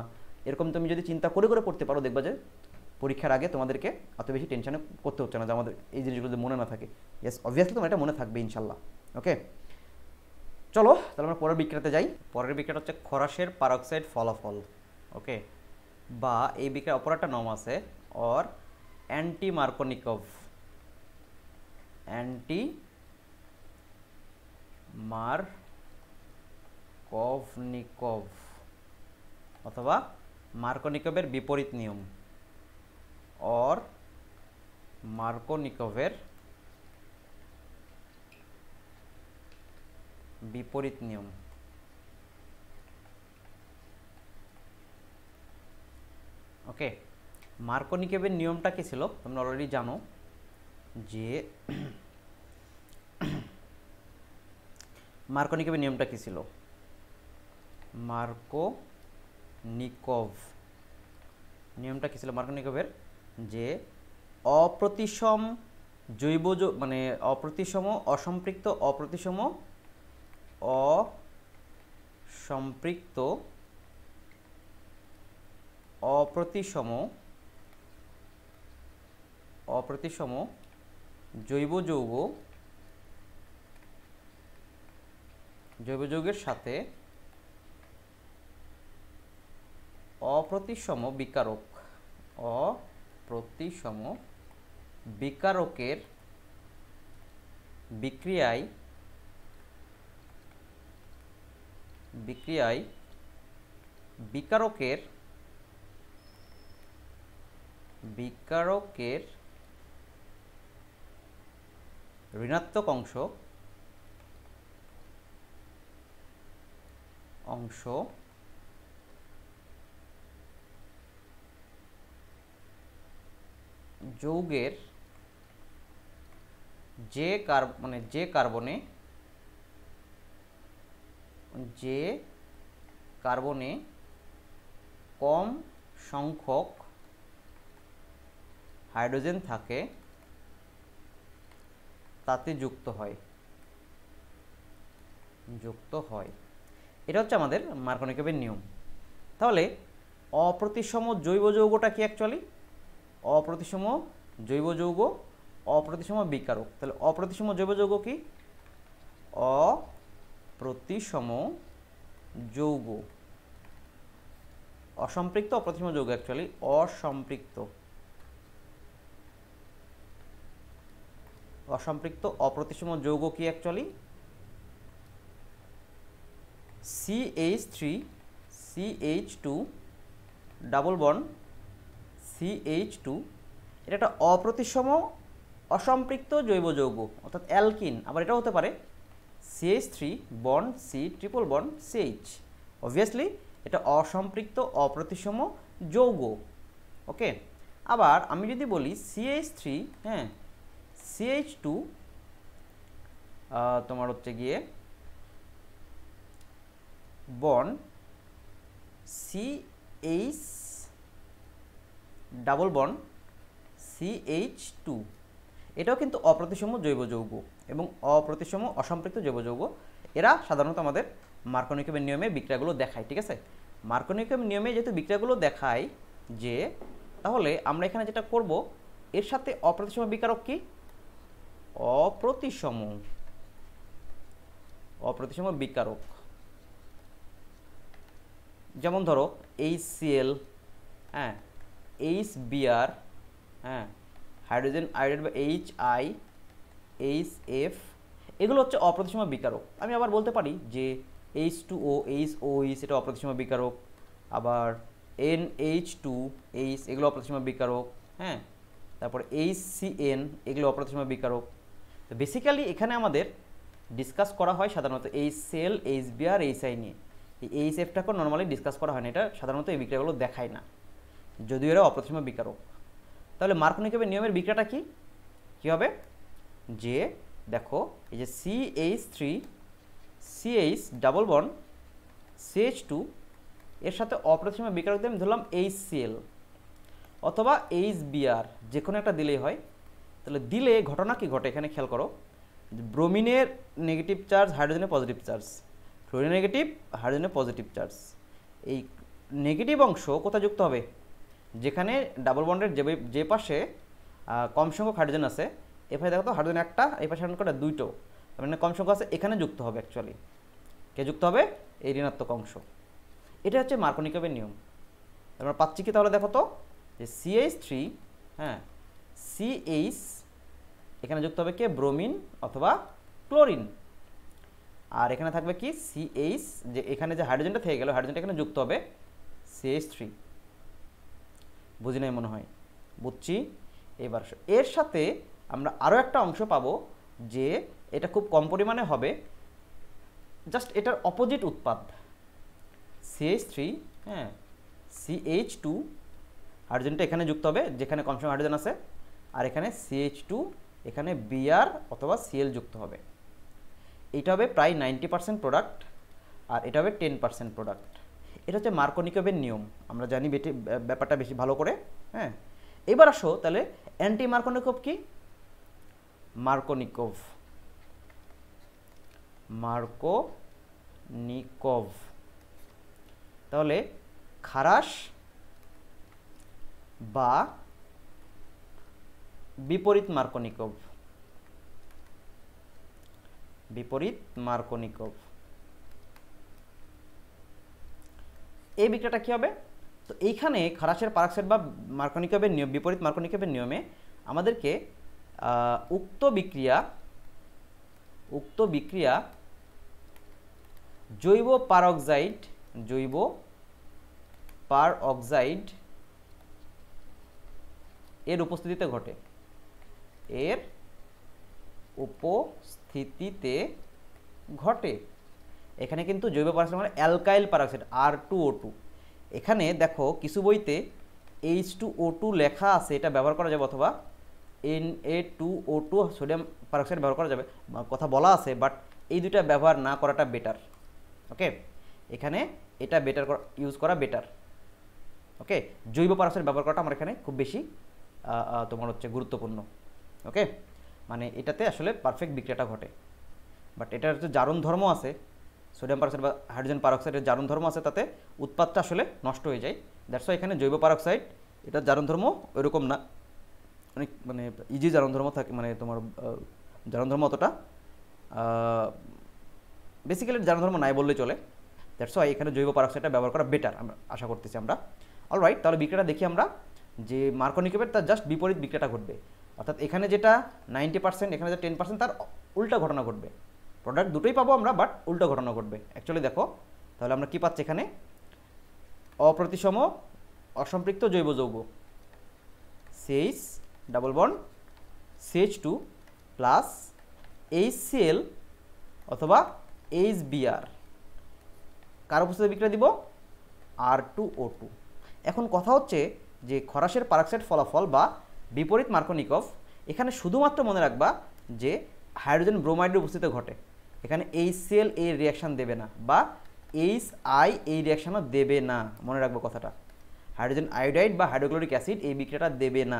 এরকম তুমি যদি চিন্তা করে করে পড়তে পারো, দেখবা যে পরীক্ষার আগে তোমাদেরকে অত বেশি টেনশনে করতে হচ্ছে না যে আমাদের এই জিনিসগুলো যদি মনে না থাকে। ইয়েস, অবভিয়াসলি তোমার এটা মনে থাকবে ইনশাল্লাহ। ওকে, চলো তাহলে আমরা পরের বিক্রিয়াতে যাই। পরের বিক্রিয়াটা হচ্ছে খরাসের পারক্সাইড ফলাফল। ওকে, বা এই বিক্রিয়ার অপর একটা নাম আছে অর অ্যান্টি মার্কোনিকভ, অ্যান্টি মার্কোভনিকভ অথবা মার্কোনিকভের বিপরীত নিয়ম, অর মার্কোনিকভের বিপরীত নিয়ম। ওকে, মার্কোনিকভের নিয়মটা কি ছিল তোমরা অলরেডি জানো, যে মার্কোনিকভের নিয়মটা কি ছিল। মার্কোনিকভ নিয়মটা কি ছিল মার্কোনিকভের, যে অপ্রতিসম জৈব মানে অপ্রতিসম অসম্পৃক্ত অপ্রতিসম অসম্পৃক্ত অপ্রতিসম অপ্রতিসম জৈব যৌগের সাথে অপ্রতিসম বিকারকের বিক্রিয়ায় বিকারকের ঋণাত্মক অংশ যৌগের যে কার্বনে কম সংখ্যক হাইড্রোজেন থাকে তাতে যুক্ত হয়। এটা হচ্ছে আমাদের মার্কোনিকভের নিয়ম। তাহলে অপ্রতিসম জৈব যৌগটা কি অ্যাকচুয়ালি? অপ্রতিসম জৈব যৌগ, অপ্রতিসম বিকারক। তাহলে অপ্রতিসম জৈব যৌগ কি? অপ্রতিসম যৌগ, অসম্পৃক্ত অপ্রতিসম যৌগ অ্যাকচুয়ালি অসম্পৃক্ত অপ্রতিসম যৌগ কি actually? CH3CH2 double bond CH2, এটা একটা অপ্রতিসম অসম্পৃক্ত জৈব যৌগ অর্থাৎ অ্যালকিন। আবার এটাও হতে পারে CH3 bond C triple bond CH। Obviously এটা অসম্পৃক্ত অপ্রতিসম যৌগ। ওকে, আবার আমি যদি বলি CH3, হ্যাঁ, CH2 তোমার হচ্ছে গিয়ে bond CH double bond CH2, এটাও কিন্তু অপ্রতিসম জৈব যৌগ এবং অপ্রতিসম অসম্পৃক্ত জৈব যৌগ। এরা সাধারণত আমাদের মার্কনিকমের নিয়মে বিক্রিয়াগুলো দেখায়, ঠিক আছে। মার্কনিকমের নিয়মে যেহেতু বিক্রিয়াগুলো দেখায় যে, তাহলে আমরা এখানে যেটা করব, এর সাথে অপ্রতিসম বিকারক কি? অপ্রতিসম বিকারক। যেমন ধরো HCl, হ্যাঁ, HBr, হ্যাঁ, হাইড্রোজেন আয়োডাইড বা HI, HF, এগুলো হচ্ছে অপ্রতিসম বিকারক। আমি আবার বলতে পারি যে H2O, HOH এটা অপ্রতিসম বিকারক, আবার NH2H এগুলো অপ্রতিসম বিকারক, হ্যাঁ, তারপর HCN এগুলো অপ্রতিসম বিকারক। তো বেসিক্যালি এখানে আমাদের ডিসকাস করা হয় সাধারণত HCl, HBr, HI নিয়ে। এই HFটাকেও নর্মালি ডিসকাস করা হয় না, এটা সাধারণত এই বিক্রিয়াগুলো দেখায় না, যদিও এরা অপ্রতিসম বিকারক। তাহলে মার্কনিকমের নিয়মের বিক্রিয়াটা কি কী হবে? যে দেখো এই যে CH3 CH double bond CH2 এর সাথে অপ্রতিসম বিকারক দিয়ে আমি ধরলাম HCl অথবা HBr, যে কোনো একটা দিলেই হয়। তাহলে দিলে ঘটনা কি ঘটে এখানে খেয়াল করো, ব্রোমিনের নেগেটিভ চার্জ, হাইড্রোজেনের পজিটিভ চার্জ, ফ্লোরিনের নেগেটিভ, হাইড্রোজেনের পজিটিভ চার্জ। এই নেগেটিভ অংশ কোথায় যুক্ত হবে? যেখানে ডাবল বন্ডের যে পাশে কম সংখ্যক হাইড্রোজেন আছে, এখানে দেখো তো হাইড্রোজেন একটা, এই পাশে হাইড্রোজেন দুইটো, তার মানে কম সংখ্যক আছে, এখানে যুক্ত হবে। অ্যাকচুয়ালি কে যুক্ত হবে? এই ঋণাত্মক অংশ। এটা হচ্ছে মার্কনিকমের নিয়ম। আমরা পাচ্ছি কি তাহলে দেখো তো, যে CH3, হ্যাঁ, CH এখানে যুক্ত হবে কে? ব্রোমিন অথবা ক্লোরিন। আর এখানে থাকবে কি? CH, যে এখানে যে হাইড্রোজেনটা থেকে গেল, হাইড্রোজেনটা এখানে যুক্ত হবে CH3। বুঝি নাই মনে হয়? বুঝছি। এবার এর সাথে আমরা আরও একটা অংশ পাবো, যে এটা খুব কম পরিমাণে হবে, জাস্ট এটার অপোজিট উৎপাদ। CH3, হ্যাঁ, CH2, হাইড্রোজেনটা এখানে যুক্ত হবে যেখানে কম সংখ্যক হাইড্রোজেন আছে, আর এখানে CH2, এখানে Br অথবা Cl যুক্ত হবে। এটা হবে প্রায় 90% প্রোডাক্ট, আর এটা হবে 10% প্রোডাক্ট। এটা হচ্ছে মার্কনিকমের নিয়ম, আমরা জানি ব্যাপারটা বেশি ভালো করে। হ্যাঁ, এবার আসো তাহলে অ্যান্টি মার্কনিকভ কি? মার্কনিকভ তাহলে খারাস বা বিপরীত মার্কনিকভ। এই বিক্রিয়াটা কি হবে? তো এইখানে খারাসের পারক্সাইড বা মার্কনিকভের নিয়ম, বিপরীত মার্কনিকভের নিয়মে আমাদেরকে উক্ত বিক্রিয়া জৈব পারঅক্সাইড এর উপস্থিতিতে ঘটে। এখানে কিন্তু জৈব পারক্সাইড মানে অ্যালকাইল পারক্সাইড R2O2। এখানে দেখো কিছু বইতে H2O2 লেখা আছে, এটা ব্যবহার করা যাবে, অথবা Na2O2 সোডিয়াম পারক্সাইড ব্যবহার করা যাবে, কথা বলা আছে, বাট এই দুটা ব্যবহার না করাটা বেটার। ওকে, এখানে এটা ইউজ করা বেটার। ওকে, জৈব পারক্সাইড ব্যবহার করাটা আমার এখানে খুব বেশি তোমার হচ্ছে গুরুত্বপূর্ণ। ওকে, মানে এটাতে আসলে পারফেক্ট বিক্রিয়াটা ঘটে। বাট এটার হচ্ছে জারণ ধর্ম আছে, সোডিয়াম পারক্সাইড বা হাইড্রোজেন পারক্সাইডের জারণ ধর্ম আছে, তাতে উৎপাদটা আসলে নষ্ট হয়ে যায়। দ্যাটস ওয়াই এখানে জৈব পারক্সাইড এটার জারণ ধর্ম ওইরকম না, অনেক মানে ইজি জারণ ধর্ম থাকে, মানে তোমার জারণ ধর্ম অতটা বেসিক্যালি জারণ ধর্ম নাই বললেই চলে। দ্যাটস ওয়াই এখানে জৈব পারক্সাইডটা ব্যবহার করা বেটার, আমরা আশা করতেছি আমরা। অলরাইট, তাহলে বিক্রিয়াটা দেখি আমরা, যে মার্কনিকভের তার জাস্ট বিপরীত বিক্রিয়াটা ঘটবে, অর্থাৎ এখানে যেটা 90%, এখানে যে 10%, তার উল্টা ঘটনা ঘটবে। প্রোডাক্ট দুটোই পাবো আমরা, বাট উল্টা ঘটনা ঘটবে। অ্যাকচুয়ালি দেখো তাহলে আমরা কি পাচ্ছি এখানে? অপ্রতিসম অসম্পৃক্ত জৈব যৌগ CH double bond CH2 plus HCl অথবা HBr, কার উপস্থিতিতে বিক্রিয়া দিব? R2O2। এখন কথা হচ্ছে যে খরাসের পারক্সাইড ফলাফল বা বিপরীত মার্কনিকভ, এখানে শুধুমাত্র মনে রাখবা যে হাইড্রোজেন ব্রোমাইডের উপস্থিতিতে ঘটে। এখানে HCl এই রিয়াকশান দেবে না, বা HI এই রিয়াকশানও দেবে না, মনে রাখবো কথাটা। হাইড্রোজেন আয়োডাইড বা হাইড্রোক্লোরিক অ্যাসিড এই বিক্রিয়াটা দেবে না।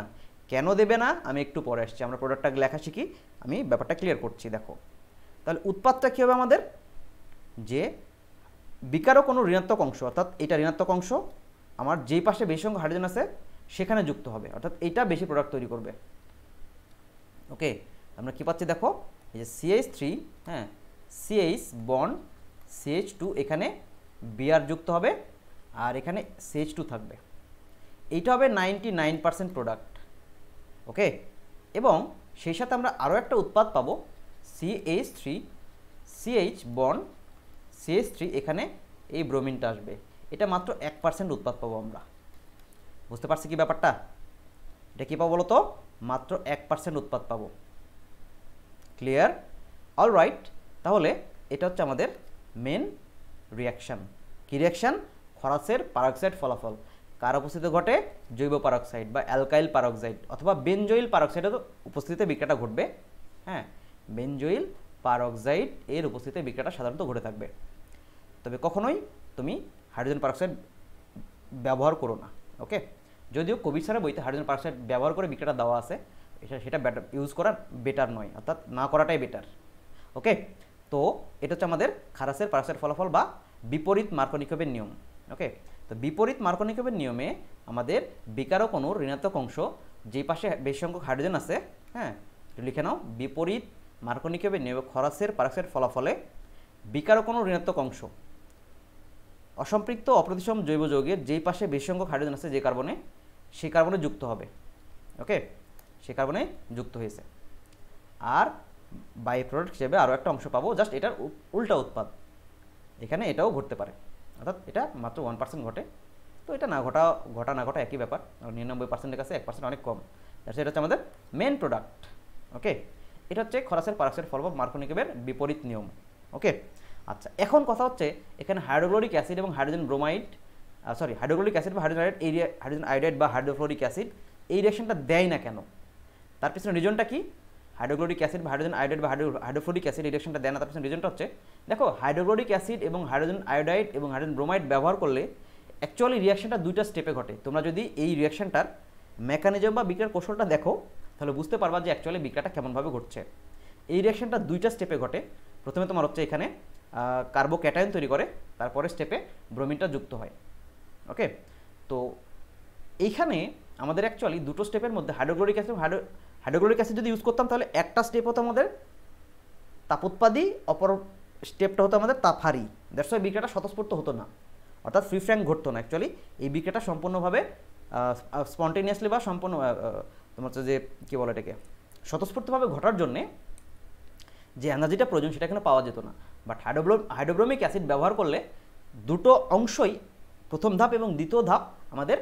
কেন দেবে না আমি একটু পরে আসছি, আমরা প্রোডাক্টটা লেখা শিখি, আমি ব্যাপারটা ক্লিয়ার করছি। দেখো তাহলে উৎপাদটা কী হবে আমাদের, যে বিকারক কোনো ঋণাত্মক অংশ, অর্থাৎ এটা ঋণাত্মক অংশ আমার যেই পাশে বেশি সংখ্যক হাইড্রোজেন আছে সেখানে যুক্ত হবে, অর্থাৎ এইটা বেশি প্রোডাক্ট তৈরি করবে। ওকে, আমরা কী পাচ্ছি দেখো, এই যে CH3, হ্যাঁ, CH বন্ড CH2, এখানে Br যুক্ত হবে আর এখানে CH2 থাকবে, এইটা হবে 99% প্রোডাক্ট। ওকে, এবং সেই সাথে আমরা আরও একটা উৎপাদ পাবো, CH3 CH বন্ড CH3, এখানে এই ব্রোমিনটা আসবে, এটা মাত্র 1% উৎপাদ পাবো আমরা। বুঝতে পারছি কি ব্যাপারটা, এটা কী পাবো বলো তো, মাত্র 1% উৎপাদ পাবো। ক্লিয়ার? অলরাইট, তাহলে এটা হচ্ছে আমাদের মেন রিয়াকশান। কি রিয়াকশান? খরাসের পারক্সাইড ফলাফল। কার উপস্থিতিতে ঘটে? জৈব পারক্সাইড বা অ্যালকাইল পারক্সাইড অথবা বেনজোইল পারক্সাইডের উপস্থিতিতে বিক্রিয়াটা ঘটবে। হ্যাঁ, বেনজোইল পারক্সাইড এর উপস্থিতিতে বিক্রিয়াটা সাধারণত ঘটে থাকবে, তবে কখনোই তুমি হাইড্রোজেন পারক্সাইড ব্যবহার করো না। ওকে, যদিও কবির স্যারের বইতে হাইড্রোজেন পারক্সাইড ব্যবহার করে বিক্রিয়াটা দেওয়া আছে, সেটা বেটার, ইউজ করা বেটার নয়, অর্থাৎ না করাটাই বেটার। ওকে, তো এটা হচ্ছে আমাদের খারাসের পারক্সাইড ফলাফল বা বিপরীত মার্কনিকোভের নিয়ম। ওকে, তো বিপরীত মার্কনিকোভের নিয়মে আমাদের বিকারক অণুর ঋণাত্মক অংশ যেই পাশে বেশি সংখ্যক হাইড্রোজেন আছে, হ্যাঁ, একটু লিখে নাও, বিপরীত মার্কনিকোভের নিয়মে খরাসের পারক্সাইড ফলাফলে বিকারক অণুর ঋণাত্মক অংশ অসম্পৃক্ত অপ্রতিসম জৈব যৌগের যেই পাশে বেশি সংখ্যক হাইড্রোজেন আছে যে কার্বনে, সেই কার্বনে যুক্ত হবে। ওকে, সেই কার্বনে যুক্ত হয়েছে, আর বাই প্রোডাক্ট হিসেবে আরও একটা অংশ পাবো, জাস্ট এটার উল্টা উৎপাদ, এখানে এটাও ঘটতে পারে, অর্থাৎ এটা মাত্র 1% ঘটে, তো এটা না ঘটা একই ব্যাপার, 99%-এর কাছে 1% অনেক কম। এটা হচ্ছে আমাদের মেন প্রোডাক্ট। ওকে, এটা হচ্ছে খরাসের পারক্সাইড ফলাফল মার্কনিকোভের বিপরীত নিয়ম। ওকে, আচ্ছা, এখন কথা হচ্ছে এখানে হাইড্রোক্লোরিক অ্যাসিড এবং হাইড্রোজেন ব্রোমাইড, হাইড্রোক্লোরিক অ্যাসিড বা হাইড্রোজেন আয়োডাইড বা হাইড্রোফ্লোরিক অ্যাসিড এই রিয়াকশনটা দেয় না কেন? তার পিছনে রিজনটা কি? হাইড্রোক্লোরিক অ্যাসিড বা হাইড্রোজেন আয়োডাইড বা হাইড্রোফ্লোরিক অ্যাসিড এই রিয়াকশনটা দেয় না, তার পিছনে রিজনটা হচ্ছে, দেখো হাইড্রোক্লোরিক অ্যাসিড এবং হাইড্রোজেন আয়োডাইড এবং হাইড্রোজেন ব্রোমাইড ব্যবহার করলে অ্যাকচুয়ালি রিয়াকশনটা দুইটা স্টেপে ঘটে। তোমরা যদি এই রিয়াকশনটার মেকানিজম বা বিক্রিয়ার কৌশলটা দেখো তাহলে বুঝতে পারবা যে অ্যাকচুয়ালি বিক্রিয়াটা কেমনভাবে ঘটছে। এই রিয়াকশনটা দুইটা স্টেপে ঘটে। প্রথমে তোমার হচ্ছে এখানে কার্বোক্যাটায়ন তৈরি করে, তারপরে স্টেপে ব্রোমিনটা যুক্ত হয়। ওকে, তো এইখানে আমাদের অ্যাকচুয়ালি দুটো স্টেপের মধ্যে হাইড্রোক্লোরিক অ্যাসিড হাইড্রোক্লোরিক অ্যাসিড যদি ইউজ করতাম তাহলে একটা স্টেপ হতো আমাদের তাপোৎপাদী, অপর স্টেপটা হতো আমাদের তাপহারী। দ্যাটস ওয়াই বিক্রিয়াটা স্বতঃস্ফূর্ত হতো না, অর্থাৎ ফ্রি ফ্র্যাঙ্ক ঘটতো না। অ্যাকচুয়ালি এই বিক্রিয়াটা সম্পূর্ণভাবে স্পন্টেনিয়াসলি বা সম্পূর্ণ তোমার হচ্ছে যে কী বলে এটাকে, স্বতঃস্ফূর্তভাবে ঘটার জন্যে যে এনার্জিটা প্রয়োজন সেটা এখানে পাওয়া যেত না। বাট হাইড্রোব্রোমিক অ্যাসিড ব্যবহার করলে দুটো অংশই, প্রথম ধাপ এবং দ্বিতীয় ধাপ আমাদের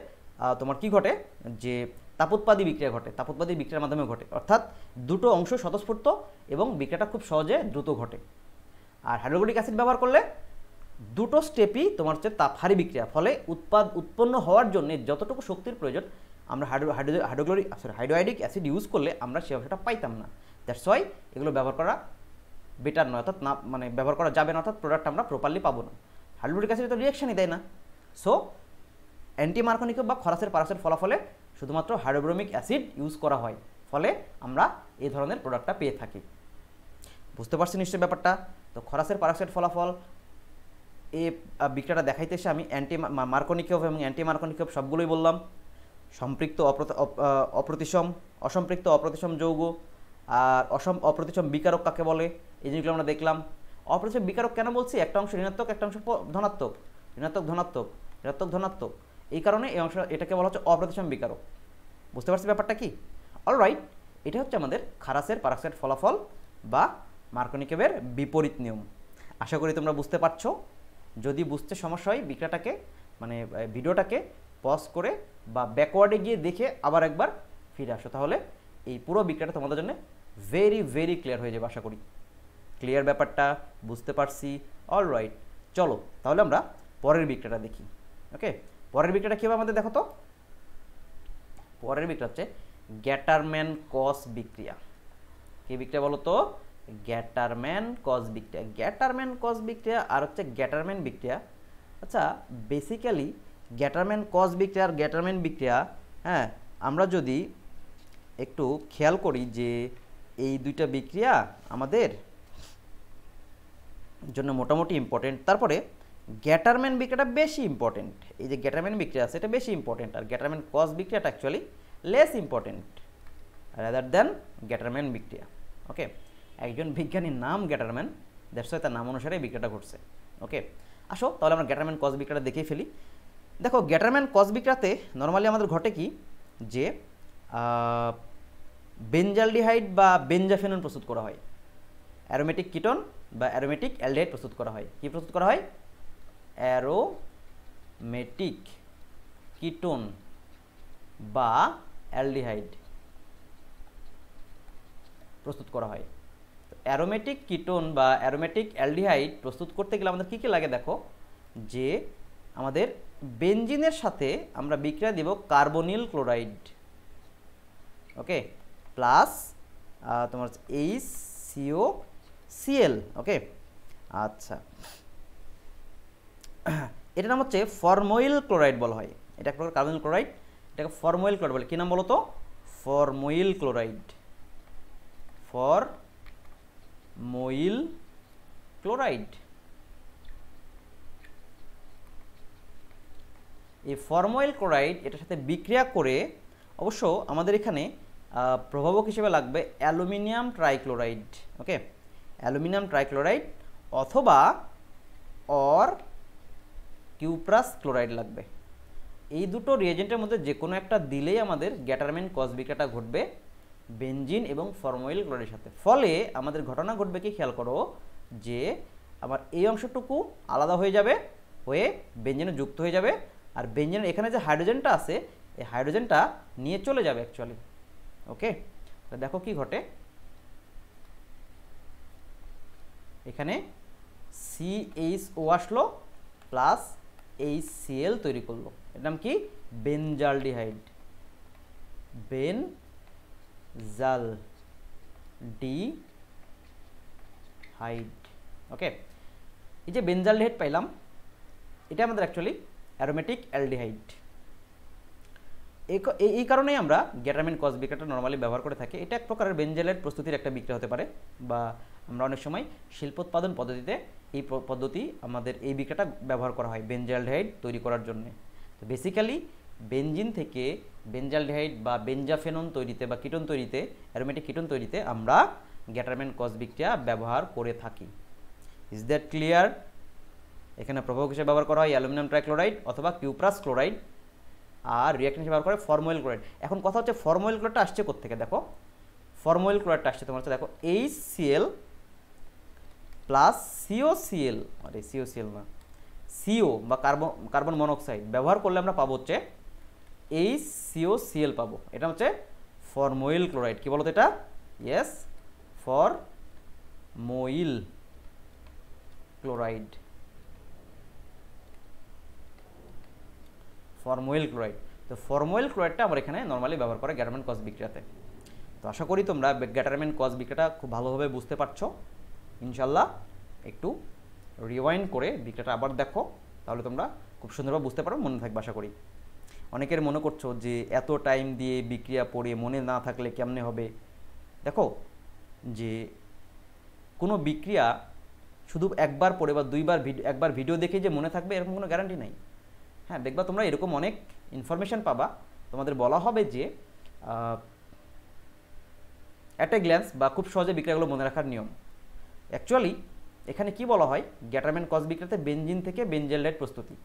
তোমার কি ঘটে, যে তাপোৎপাদী বিক্রিয়া ঘটে, তাপোৎপাদী বিক্রিয়ার মাধ্যমে ঘটে, অর্থাৎ দুটো অংশ স্বতঃস্ফূর্ত এবং বিক্রিয়াটা খুব সহজে দ্রুত ঘটে। আর হাইড্রোক্লোরিক অ্যাসিড ব্যবহার করলে দুটো স্টেপই তোমার হচ্ছে তাপহারী বিক্রিয়া, ফলে উৎপন্ন হওয়ার জন্য যতটুকু শক্তির প্রয়োজন আমরা হাইড্রোআইডিক অ্যাসিড ইউজ করলে আমরা সে অংশটা পাইতাম না। দ্যাটস ওয়াই এগুলো ব্যবহার করা বেটার নয়, অর্থাৎ না মানে ব্যবহার করা যাবে না, অর্থাৎ প্রোডাক্ট আমরা প্রপারলি পাবো না। হাইড্রোক্লোরিক অ্যাসিড তো রিয়াকশনই দেয় না। সো অ্যান্টি মার্কনিকো বা খরাসের পারক্সাইড ফলাফলে শুধুমাত্র হাইড্রোব্রোমিক অ্যাসিড ইউজ করা হয়, ফলে আমরা এই ধরনের প্রোডাক্টটা পেয়ে থাকি। বুঝতে পারছি নিশ্চয়ই ব্যাপারটা? তো খরাসের পারক্সাইড ফলাফল এই বিক্রিয়াটা দেখাইতে এসে আমি অ্যান্টি মার্কনিকোভ এবং অ্যান্টি মার্কনিকোভ সবগুলোই বললাম। সম্পৃক্ত অসম্পৃক্ত অপ্রতিসম যৌগ আর অপ্রতিসম বিকারক কাকে বলে এই জিনিসগুলো আমরা দেখলাম। অপ্রতিসম বিকারক কেন বলছি? একটা অংশ ঋণাত্মক, একটা অংশ ধনাত্মক, ঋণাত্মক ধনাত্মক, ঋণাত্মক ধনাত্মক, এই কারণে এই অংশ এটাকে বলা হচ্ছে অপ্রতিসম বিকারক। বুঝতে পারছি ব্যাপারটা কি? অলরাইট, এটা হচ্ছে আমাদের খারাসের পারক্সাইড ফলাফল বা মার্কনিকোভের বিপরীত নিয়ম। আশা করি তোমরা বুঝতে পারছো। যদি বুঝতে সমস্যা হয় বিক্রিয়াটাকে মানে ভিডিওটাকে পজ করে বা ব্যাকওয়ার্ডে গিয়ে দেখে আবার একবার ফিরে আসো, তাহলে এই পুরো বিক্রিয়াটা তোমাদের জন্য ভেরি ভেরি ক্লিয়ার হয়ে যাবে। আশা করি ক্লিয়ার ব্যাপারটা, বুঝতে পারছি। অলরাইট, চলো তাহলে আমরা পরের বিক্রিয়াটা দেখি। ওকে, পরের বিক্রিয়াটা কী হবে আমাদের দেখো তো। পরের বিক্রিয়া হচ্ছে গ্যাটারম্যান কস বিক্রিয়া। কি বিক্রিয়া বলো তো? গ্যাটারম্যান কস বিক্রিয়া। গ্যাটারম্যান কস বিক্রিয়া আর হচ্ছে গ্যাটারম্যান বিক্রিয়া। আচ্ছা, বেসিক্যালি গ্যাটারম্যান কস বিক্রিয়া আর গ্যাটারম্যান বিক্রিয়া, হ্যাঁ, আমরা যদি একটু খেয়াল করি যে এই দুইটা বিক্রিয়া আমাদের জন্য মোটামুটি ইম্পর্টেন্ট। তারপরে গ্যাটারম্যান বিক্রিয়াটা বেশি ইম্পর্টেন্ট। এই যে গ্যাটারম্যান বিক্রিয়া আছে এটা বেশি ইম্পর্টেন্ট, আর গ্যাটারম্যান কস বিক্রিয়াটা actually less important rather than Gattermann বিক্রিয়া। ওকে, একজন বিজ্ঞানীর নাম গ্যাটারম্যান, দ্যাটস ওয়াই তার নাম অনুসারে বিক্রিয়াটা ঘটছে। ওকে, আসো তাহলে আমরা গ্যাটারম্যান কস বিক্রিয়াটা দেখেই ফেলি। দেখো গ্যাটারম্যান কস বিক্রিয়াতে নর্মালি আমাদের ঘটে কি যে বেনজালডিহাইড বা বেনজাফেনন প্রস্তুত করা হয়, অ্যারোমেটিক কিটোন বা অ্যারোমেটিক অ্যালডিহাইড প্রস্তুত করা হয়। কি প্রস্তুত করা হয়? অ্যারোমেটিক কিটোন বা অ্যালডিহাইড প্রস্তুত করা হয়। অ্যারোমেটিক কিটোন বা অ্যারোমেটিক অ্যালডিহাইড প্রস্তুত করতে গেলে আমাদের কী কী লাগে দেখো, যে আমাদের বেনজিনের সাথে আমরা বিক্রিয়া দেব কার্বনিল ক্লোরাইড, ওকে, প্লাস তোমার HCOCl। ওকে, আচ্ছা, এটার নাম হচ্ছে ফরমোইল ক্লোরাইড বলা হয়। এটা এক প্রকার কার্বনিল ক্লোরাইড, এটাকে ফরমোইল ক্লোরাইড বলে। কী নাম বলো তো? ফরমোইল ক্লোরাইড, ফরমোইল ক্লোরাইড। এই ফরমোইল ক্লোরাইড এটার সাথে বিক্রিয়া করে অবশ্য আমাদের এখানে প্রভাবক হিসেবে লাগবে অ্যালুমিনিয়াম ট্রাইক্লোরাইড। ওকে, অ্যালুমিনিয়াম ট্রাইক্লোরাইড অথবা অর কিউপ্রাস ক্লোরাইড লাগবে। এই দুটো রিয়েজেন্টের মধ্যে যে কোনো একটা দিলেই আমাদের গ্যাটারম্যান কস বিক্রিয়াটা ঘটবে বেনজিন এবং ফরমোইল ক্লোরাইডের সাথে। ফলে আমাদের ঘটনা ঘটবে কি, খেয়াল করো যে আমার এই অংশটুকু আলাদা হয়ে যাবে, হয়ে বেনজিনে যুক্ত হয়ে যাবে, আর বেনজিনের এখানে যে হাইড্রোজেনটা আছে এই হাইড্রোজেনটা নিয়ে চলে যাবে অ্যাকচুয়ালি। ওকে, দেখো কি ঘটে, এখানে CHO আসলো প্লাস HCl তৈরি করলো, এর নাম কি? Benzaldehyde, benzaldehyde. ওকে, এই যে বেনজালডিহাইড পাইলাম, এটা আমাদের অ্যাকচুয়ালি অ্যারোমেটিক অ্যালডিহাইড। এই কারণেই আমরা গ্যাটারম্যান কস বিক্রিয়াটা নর্মালি ব্যবহার করে থাকি। এটা এক প্রকারের বেনজেলের প্রস্তুতির একটা বিক্রিয়া হতে পারে, বা আমরা অনেক সময় শিল্পোৎপাদন পদ্ধতিতে এই পদ্ধতি আমাদের এই বিক্রিয়াটা ব্যবহার করা হয় বেনজালডিহাইড তৈরি করার জন্য। তো বেসিক্যালি বেনজিন থেকে বেনজালডিহাইড বা বেনজাফেনন তৈরিতে বা কিটোন তৈরিতে, অ্যারোমেটিক কিটোন তৈরিতে আমরা গ্যাটারম্যান কস বিক্রিয়া ব্যবহার করে থাকি। Is that clear? এখানে প্রভাবক হিসেবে ব্যবহার করা হয় অ্যালুমিনিয়াম ট্রাইক্লোরাইড অথবা কিউপ্রাস ক্লোরাইড, আর রিঅ্যাকশন হিসেবে ব্যবহার করে ফরমোইল ক্লোরাইড। এখন কথা হচ্ছে ফরমোইল ক্লোরাইডটা আসছে কোত্থেকে? দেখো ফরমোইল ক্লোরাইডটা আসছে তোমার হচ্ছে দেখো HCl প্লাস COCl, আরে COCl না, CO বা কার্বন মনোক্সাইড ব্যবহার করলে আমরা পাবো হচ্ছে HCOCl পাবো। এটা হচ্ছে ফরমোইল ক্লোরাইড। কি বলতো এটা? Yes, formyl chloride, formyl chloride. তো ফরমোইল ক্লোরাইডটা আমরা এখানে নর্মালি ব্যবহার করে গ্যাটারম্যান কস বিক্রিয়াতে। তো আশা করি তোমরা গ্যাটারম্যান কস বিক্রিয়াটা খুব ভালোভাবে বুঝতে পারছো ইনশাল্লাহ। একটু রিওয়াইন্ড করে বিক্রিয়াটা আবার দেখো, তাহলে তোমরা খুব সুন্দরভাবে বুঝতে পারো, মনে থাকবে আশা করি। অনেকের মনে করছো যে এত টাইম দিয়ে বিক্রিয়া পড়ে মনে না থাকলে কেমনে হবে। দেখো যে কোনো বিক্রিয়া শুধু একবার পড়ে বা একবার ভিডিও দেখে যে মনে থাকবে এরকম কোনো গ্যারান্টি নাই। হ্যাঁ, দেখবা তোমরা এরকম অনেক ইনফরমেশান পাবা, তোমাদের বলা হবে যে অ্যাট এ গ্ল্যান্স বা খুব সহজে বিক্রিয়াগুলো মনে রাখার নিয়ম। অ্যাকচুয়ালি এখানে কি বলা হয়, গ্যাটারম্যান কস বিক্রিয়াতে বেনজিন থেকে বেনজালডাইড প্রস্তুতি,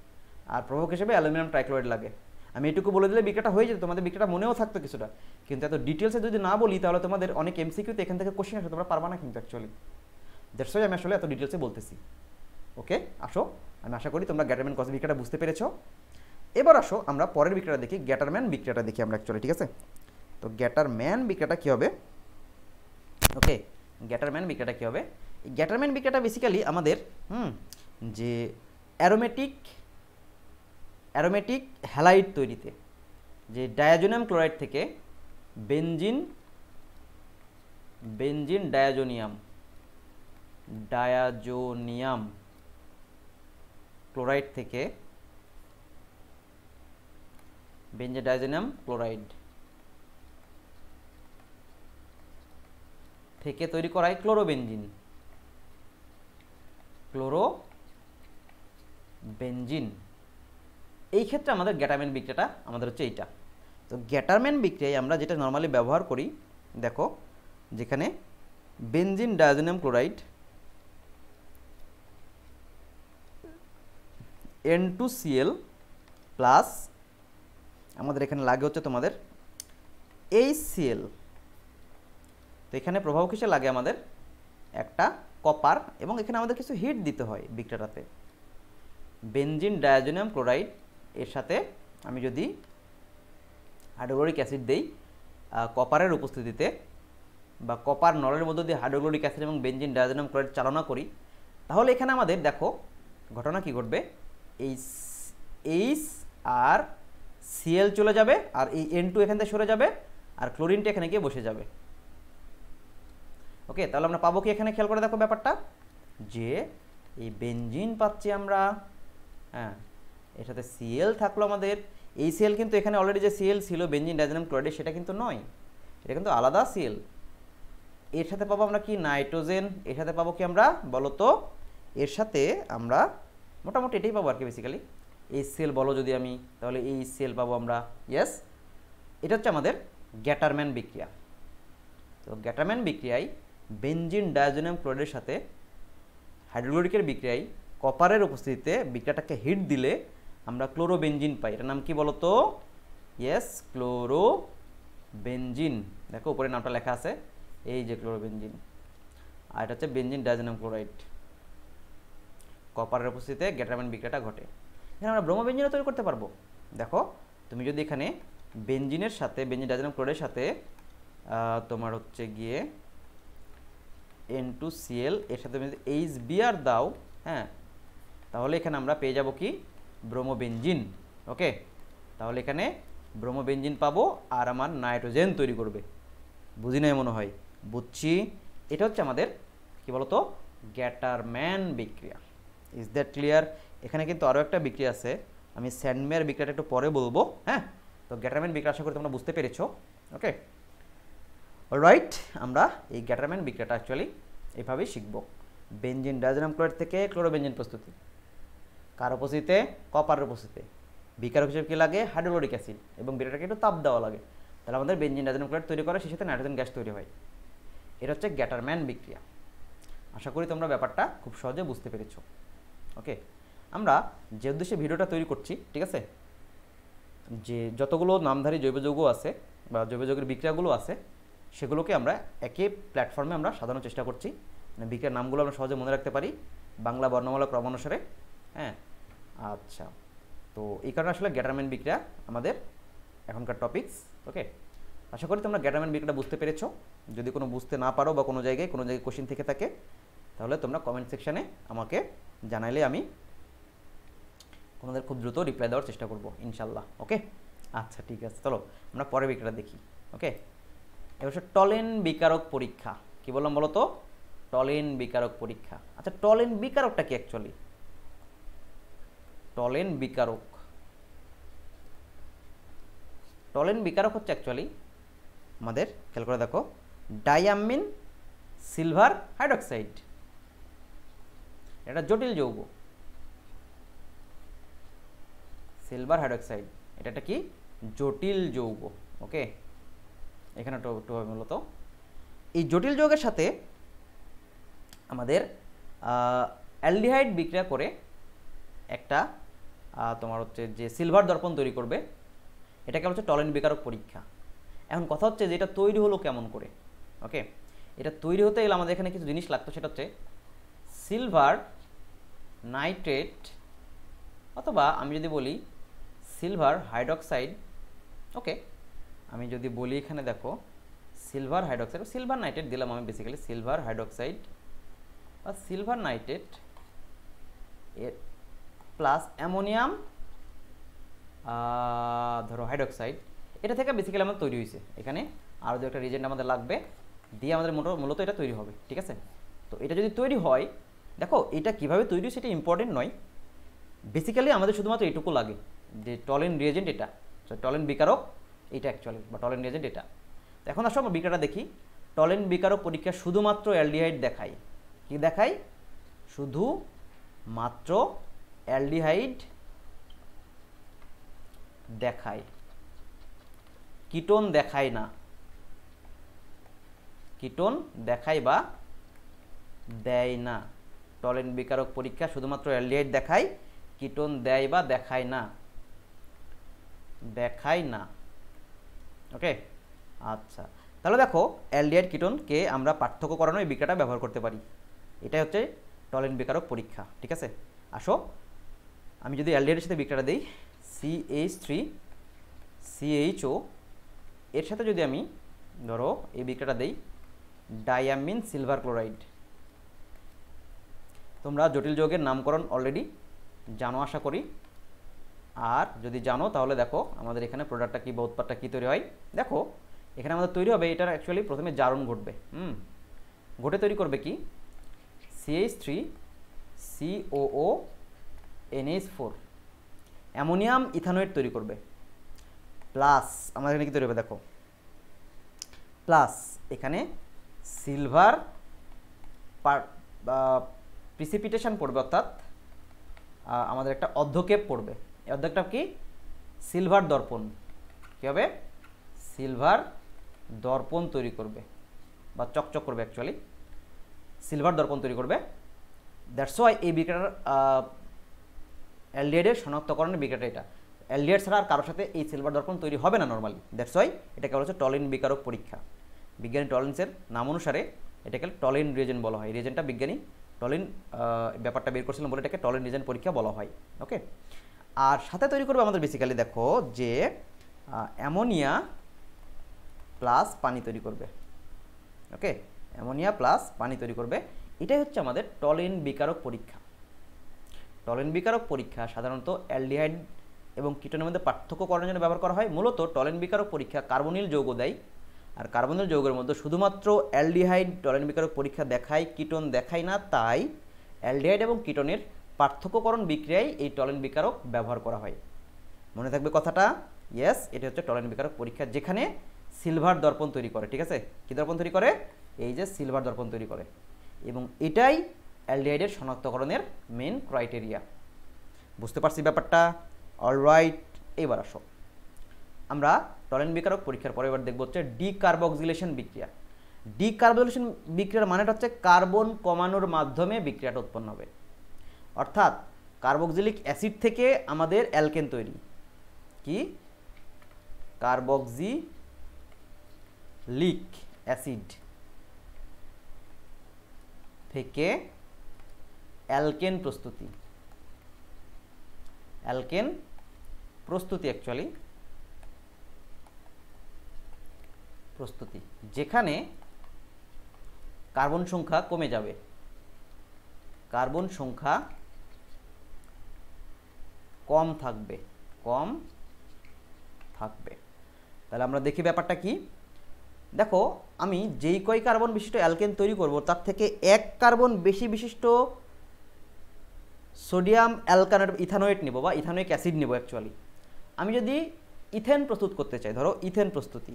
আর প্রভাবক হিসেবে অ্যালুমিনিয়াম ট্রাইক্লোরাইড লাগে। আমি এটুকু বলে দিলে বিক্রিয়াটা হয়ে যেত, তোমাদের বিক্রিয়াটা মনেও থাকতো কিছুটা। কিন্তু এত ডিটেলসে যদি না বলি তাহলে তোমাদের অনেক MCQতে এখান থেকে কোশ্চেন আসে, তোমরা পারবা না কিন্তু অ্যাকচুয়ালি। দ্যাটস ওয়াই আমি আসলে এত ডিটেলসে বলতেছি। ওকে, আসো, আমি আশা করি তোমরা গ্যাটারম্যান কস বিক্রিয়াটা বুঝতে পেরেছো। এবার আসো আমরা পরের বিক্রিয়াটা দেখি, গ্যাটারম্যান বিক্রিয়াটা দেখি আমরা অ্যাকচুয়ালি, ঠিক আছে? তো গ্যাটারম্যান বিক্রিয়াটা কী হবে? ওকে, গ্যাটারম্যান বিক্রিয়াটা কী হবে? গ্যাটারম্যান বিক্রিয়াটা বেসিক্যালি আমাদের যে অ্যারোমেটিক হ্যালাইড তৈরিতে, যে ডায়াজোনিয়াম ক্লোরাইড থেকে বেনজিন ডায়াজোনিয়াম ক্লোরাইড থেকে ডায়াজোনিয়াম ক্লোরাইড থেকে তৈরি করা হয় ক্লোরোবেনজিন। ক্লোরোবেনজিন এই ক্ষেত্রে আমাদের গ্যাটারম্যান বিক্রিয়াটা আমাদের হচ্ছে এইটা। তো গ্যাটারম্যান বিক্রিয়ায় আমরা যেটা নর্মালি ব্যবহার করি, দেখো যেখানে benzene diazonium chloride N2Cl plus আমাদের এখানে লাগে হচ্ছে তোমাদের HCl। তো এখানে প্রভাব কিসে লাগে আমাদের একটা কপার, এবং এখানে আমাদের কিছু হিট দিতে হয় বিক্রিয়াটাতে। বেনজিন ডায়াজোনিয়াম ক্লোরাইড এর সাথে আমি যদি হাইড্রোক্লোরিক অ্যাসিড দেই কপারের উপস্থিতিতে, বা কপার নলের মধ্য দিয়ে হাইড্রোক্লোরিক অ্যাসিড এবং বেনজিন ডায়াজোনিয়াম ক্লোরাইড চালনা করি, তাহলে এখানে আমাদের দেখো ঘটনা কি ঘটবে, এইচ আর Cl চলে যাবে, আর এই N2 এখান থেকে সরে যাবে, আর ক্লোরিনটা এখানে গিয়ে বসে যাবে। ওকে, তাহলে আমরা পাবো কি এখানে, খেয়াল করে দেখো ব্যাপারটা, যে এই বেনজিন পাচ্ছি আমরা, হ্যাঁ এর সাথে Cl থাকলো আমাদের। এই Cl কিন্তু এখানে অলরেডি যে Cl ছিল বেনজিন ডায়াজোনিয়াম ক্লোরাইড, সেটা কিন্তু নয়, এটা কিন্তু আলাদা Cl। এর সাথে পাবো আমরা কি নাইট্রোজেন, এর সাথে পাবো কি আমরা বলো তো, এর সাথে আমরা মোটামুটি এটাই পাবো আর কি বেসিক্যালি। HCl বলো যদি আমি, তাহলে এই HCl পাবো আমরা, ইয়েস। এটা হচ্ছে আমাদের গ্যাটারম্যান বিক্রিয়া। তো গ্যাটারম্যান বিক্রিয়ায় বেনজিন ডায়াজোনিয়াম ক্লোরাইডের সাথে হাইড্রোক্লোরিকের বিক্রিয়ায় কপারের উপস্থিতিতে বিক্রিয়াটাকে হিট দিলে আমরা ক্লোরোবেনজিন পাই। এটার নাম কি বলো তো, ইয়েস ক্লোরোবেনজিন। দেখো উপরে নামটা লেখা আছে, এই যে ক্লোরোবেনজিন, আর এটা হচ্ছে বেনজিন ডায়াজোনিয়াম ক্লোরাইড। কপারের উপস্থিতিতে গ্যাটারম্যান বিক্রিয়াটা ঘটে। এখানে আমরা ব্রোমোবেনজিনও তৈরি করতে পারবো। দেখো তুমি যদি এখানে বেনজিনের সাথে, বেনজিন ডায়াজোনিয়াম ক্লোরাইডের সাথে তোমার হচ্ছে গিয়ে N2Cl এর সাথে HBr দাও, হ্যাঁ, তাহলে এখানে আমরা পেয়ে যাব কি ব্রোমোবেনজিন। ওকে, তাহলে এখানে ব্রোমোবেনজিন পাবো, আর আমার নাইট্রোজেন তৈরি করবে। বুঝি নাই মনে হয়, বুঝছি। এটা হচ্ছে আমাদের কি বলতো গ্যাটারম্যান বিক্রিয়া। Is that clear? এখানে কিন্তু আরও একটা বিক্রিয়া আছে, আমি স্যান্ডমেয়ার বিক্রিয়াটা একটু পরে বলবো। হ্যাঁ, তো গ্যাটারম্যান বিক্রিয়া আশা করি তোমরা বুঝতে পেরেছো। ওকে রাইট, আমরা এই গ্যাটারম্যান বিক্রিয়াটা অ্যাকচুয়ালি এইভাবেই শিখব। বেনজিন ডায়াজোনিয়াম ক্লোরাইড থেকে ক্লোরোবেনজিন প্রস্তুতি, কার উপস্থিতিতে, কপারের উপস্থিতিতে। বিকারক হিসেবে কী লাগে, হাইড্রোক্লোরিক অ্যাসিড, এবং বিক্রিয়াটাকে একটু তাপ দেওয়া লাগে, তাহলে আমাদের বেনজিন ডায়াজোনিয়াম ক্লোরাইড তৈরি করে, সেই সাথে নাইট্রোজেন গ্যাস তৈরি হয়। এটা হচ্ছে গ্যাটারম্যান বিক্রিয়া। আশা করি তোমরা ব্যাপারটা খুব সহজে বুঝতে পেরেছো। ওকে, আমরা যে উদ্দেশ্যে ভিডিওটা তৈরি করছি, ঠিক আছে, যে যতগুলো নামধারী জৈব যৌগ আছে বা জৈব যৌগের বিক্রিয়াগুলো আছে, সেগুলোকে আমরা একই প্ল্যাটফর্মে আমরা সাজানোর চেষ্টা করছি, মানে বিক্রিয়ার নামগুলো আমরা সহজে মনে রাখতে পারি বাংলা বর্ণমালা ক্রমানুসারে। হ্যাঁ, আচ্ছা, তো এই কারণে আসলে গ্যাটারম্যান বিক্রিয়া আমাদের এখনকার টপিকস। ওকে, আশা করি তোমরা গ্যাটারম্যান বিক্রিয়াটা বুঝতে পেরেছো। যদি কোনো বুঝতে না পারো বা কোনো জায়গায় কোশ্চেন থেকে থাকে, তাহলে তোমরা কমেন্ট সেকশানে আমাকে জানাইলে আমি তোমাদের খুব দ্রুত রিপ্লাই দেওয়ার চেষ্টা করব ইনশাল্লাহ। ওকে, আচ্ছা ঠিক আছে, চলো আমরা পরের বিক্রিয়াটা দেখি। ওকে, এবার টলেন বিকারক পরীক্ষা। কি বললাম বলো তো, টলেন বিকারক পরীক্ষা। আচ্ছা, টলেন বিকারকটা কি অ্যাকচুয়ালি? টলেন বিকারক, টলেন বিকারক হচ্ছে অ্যাকচুয়ালি আমাদের, খেয়াল করে দেখো, ডাইয়ামিন সিলভার হাইড্রক্সাইড। এটা জটিল যৌগ, সিলভার হাইড্রক্সাইড, এটা একটা কি জটিল যৌগ। ওকে, এখানে একটু হবে মূলত এই জটিল যৌগের সাথে আমাদের অ্যালডিহাইড বিক্রিয়া করে একটা তোমার হচ্ছে যে সিলভার দর্পণ তৈরি করবে, এটাকে হচ্ছে টলেন বিকারক পরীক্ষা। এখন কথা হচ্ছে যে এটা তৈরি হলো কেমন করে। ওকে, এটা তৈরি হতে গেলে আমাদের এখানে কিছু জিনিস লাগতো, সেটা হচ্ছে সিলভার নাইট্রেট, অথবা আমি যদি বলি সিলভার হাইড্রক্সাইড। ওকে, আমি যদি বলি এখানে দেখো সিলভার হাইড্রক্সাইড, সিলভার নাইট্রেট দিলাম আমি, বেসিক্যালি সিলভার হাইড্রক্সাইড বা সিলভার নাইট্রেট এর প্লাস অ্যামোনিয়াম ধরো হাইড্রক্সাইড, এটা থেকে বেসিক্যালি আমার তৈরি হয়েছে। এখানে আরও দু একটা রিজেন্ট আমাদের লাগবে, দিয়ে আমাদের মূলত এটা তৈরি হবে। ঠিক আছে, তো এটা যদি তৈরি হয়, দেখো এটা কিভাবে তৈরি সেটা ইম্পর্টেন্ট নয়, বেসিক্যালি আমাদের শুধুমাত্র এটুকু লাগে যে টলেন রিয়েজেন্ট এটা, টলেন বিকারক এটা অ্যাকচুয়ালি, বা টলেন রিয়েজেন্ট এটা। তো এখন আসো আমরা বিক্রিয়াটা দেখি। টলেন বিকারক পরীক্ষা শুধুমাত্র অ্যালডিহাইড দেখায়। কি দেখায়? শুধু মাত্র অ্যালডিহাইড দেখায়, কিটোন দেখায় না। কিটোন দেখায় বা দেয় না। টলেন বিকারক পরীক্ষা শুধুমাত্র অ্যালডিহাইড দেখায়, কিটোন দেয় বা দেখায় না। দেখায় না। ওকে, আচ্ছা, তাহলে দেখো অ্যালডিহাইড কিটোনকে আমরা পার্থক্য করানো এই বিক্রিয়াটা ব্যবহার করতে পারি। এটাই হচ্ছে টলেন বিকারক পরীক্ষা। ঠিক আছে, আসো আমি যদি অ্যালডিহাইডের সাথে বিক্রিয়াটা দিই CH3CHO, এর সাথে যদি আমি ধরো এই বিক্রিয়াটা দিই ডায়ামিন সিলভার ক্লোরাইড। তোমরা জটিল যৌগের নামকরণ অলরেডি জানো আশা করি, আর যদি জানো তাহলে দেখো আমাদের এখানে প্রোডাক্টটা কী বা উৎপাদটা কী তৈরি হয়। দেখো এখানে আমাদের তৈরি হবে, এটার অ্যাকচুয়ালি প্রথমে জারণ ঘটবে। ঘটে তৈরি করবে কি CH3COO NH4 অ্যামোনিয়াম ইথানোয়েট তৈরি করবে। প্লাস আমাদের এখানে কি তৈরি হবে দেখো, প্লাস এখানে সিলভার প্রিসিপিটেশন পড়বে, অর্থাৎ আমাদের একটা অর্ধকেপ পড়বে। এই অর্ধকেপটা কি? সিলভার দর্পণ। কী হবে? সিলভার দর্পণ তৈরি করবে বা চকচক করবে, অ্যাকচুয়ালি সিলভার দর্পণ তৈরি করবে। দ্যাটস ওয়াই এই বিক্রিয়াটার অ্যালডিহাইডের শনাক্তকরণের বিক্রিয়াটা এটা। অ্যালডিহাইড ছাড়া আর কারোর সাথে এই সিলভার দর্পণ তৈরি হবে না নর্মালি। দ্যাটস ওয়াই এটাকে বলা হচ্ছে টলেন বিকারক পরীক্ষা। বিজ্ঞানী টলেন্সের নাম অনুসারে এটাকে টলেন রিয়েজেন্ট বলা হয়। রিয়েজেন্টটা বিজ্ঞানী টলেন ব্যাপারটা বের করছিলাম বলে এটাকে টলেন রিয়েজেন্ট পরীক্ষা বলা হয়। ওকে, আর সাথে তৈরি করবে আমাদের বেসিক্যালি দেখো যে অ্যামোনিয়া প্লাস পানি তৈরি করবে। ওকে, অ্যামোনিয়া প্লাস পানি তৈরি করবে। এটাই হচ্ছে আমাদের টলেন বিকারক পরীক্ষা। টলেন বিকারক পরীক্ষা সাধারণত অ্যালডিহাইড এবং কিটোনের মধ্যে পার্থক্য করার জন্য ব্যবহার করা হয়। মূলত টলেন বিকারক পরীক্ষা কার্বনিল যৌগ দেয়, আর কার্বনিল যৌগের মধ্যে শুধুমাত্র অ্যালডিহাইড টলেন বিকারক পরীক্ষা দেখায়, কিটোন দেখায় না। তাই অ্যালডিহাইড এবং কিটোনের পার্থক্যকরণ বিক্রিয়ায় এই টলেন বিকারক ব্যবহার করা হয়। মনে থাকবে কথাটা? ইয়েস, এটা হচ্ছে টলেন বিকারক পরীক্ষা, যেখানে সিলভার দর্পণ তৈরি করে। ঠিক আছে, কী দর্পণ তৈরি করে? এই যে সিলভার দর্পণ তৈরি করে, এবং এটাই অ্যালডিহাইডের শনাক্তকরণের মেন ক্রাইটেরিয়া। বুঝতে পারছি ব্যাপারটা? অলরাইট, এবার আসো আমরা টলেন বিকারক পরীক্ষার পরে এবার দেখব হচ্ছে ডিকার্বক্সিলেশন বিক্রিয়া। ডিকার্বক্সিলেশন বিক্রিয়ার মানেটা হচ্ছে কার্বন কমানোর মাধ্যমে বিক্রিয়াটা উৎপন্ন হবে। অর্থাৎ কার্বক্সিলিক অ্যাসিড থেকে আমাদের অ্যালকেন তৈরি। কি? কার্বক্সিলিক অ্যাসিড থেকে অ্যালকেন প্রস্তুতি। অ্যালকেন প্রস্তুতি অ্যাকচুয়ালি প্রস্তুতি, যেখানে কার্বন সংখ্যা কমে যাবে। কার্বন সংখ্যা কম থাকবে, কম থাকবে। তাহলে আমরা দেখি ব্যাপারটা কি। দেখো আমি যেই কয় কার্বন বিশিষ্ট অ্যালকেন তৈরি করব তার থেকে এক কার্বন বেশি বিশিষ্ট সোডিয়াম অ্যালকানেট ইথানোয়েট নেব বা ইথানোয়িক অ্যাসিড নেব। অ্যাকচুয়ালি আমি যদি ইথেন প্রস্তুত করতে চাই, ধরো ইথেন প্রস্তুতি,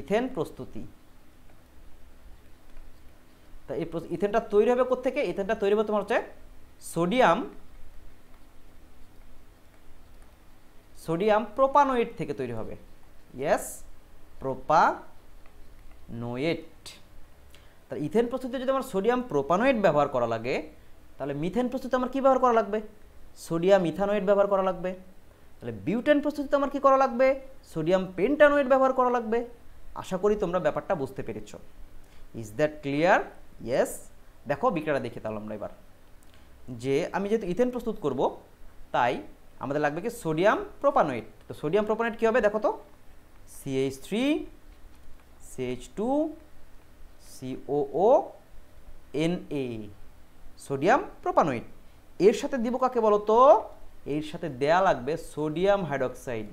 ইথেন প্রস্তুতি, তা এই ইথেনটা তৈরি হবে কোত্থেকে? ইথেনটা তৈরি হবে তোমার হচ্ছে সোডিয়াম প্রোপানোয়েট থেকে তৈরি হবে। Yes, propanoate. তাহলে ইথেন প্রস্তুতিতে যদি আমার সোডিয়াম প্রোপানোয়েট ব্যবহার করা লাগে, তাহলে মিথেন প্রস্তুতিতে আমার কী ব্যবহার করা লাগবে? সোডিয়াম ইথানোয়েট ব্যবহার করা লাগবে। তাহলে বিউটেন প্রস্তুতিতে আমার কী করা লাগবে? সোডিয়াম পেন্টানোয়েট ব্যবহার করা লাগবে। আশা করি তোমরা ব্যাপারটা বুঝতে পেরেছ। Is that clear? ইয়েস। দেখো বিক্রিয়াটা দেখে তাহলে আমরা এবার, যে আমি যেহেতু ইথেন প্রস্তুত করব তাই আমাদের লাগবে কি? Sodium propanoate. তো সোডিয়াম প্রোপানোয়েট কী হবে দেখো তো? CH3 CH2 COO Na, sodium propanoate. এর সাথে দিব কাকে বলো তো? এর সাথে দেয়া লাগবে সোডিয়াম হাইড্রোক্সাইড,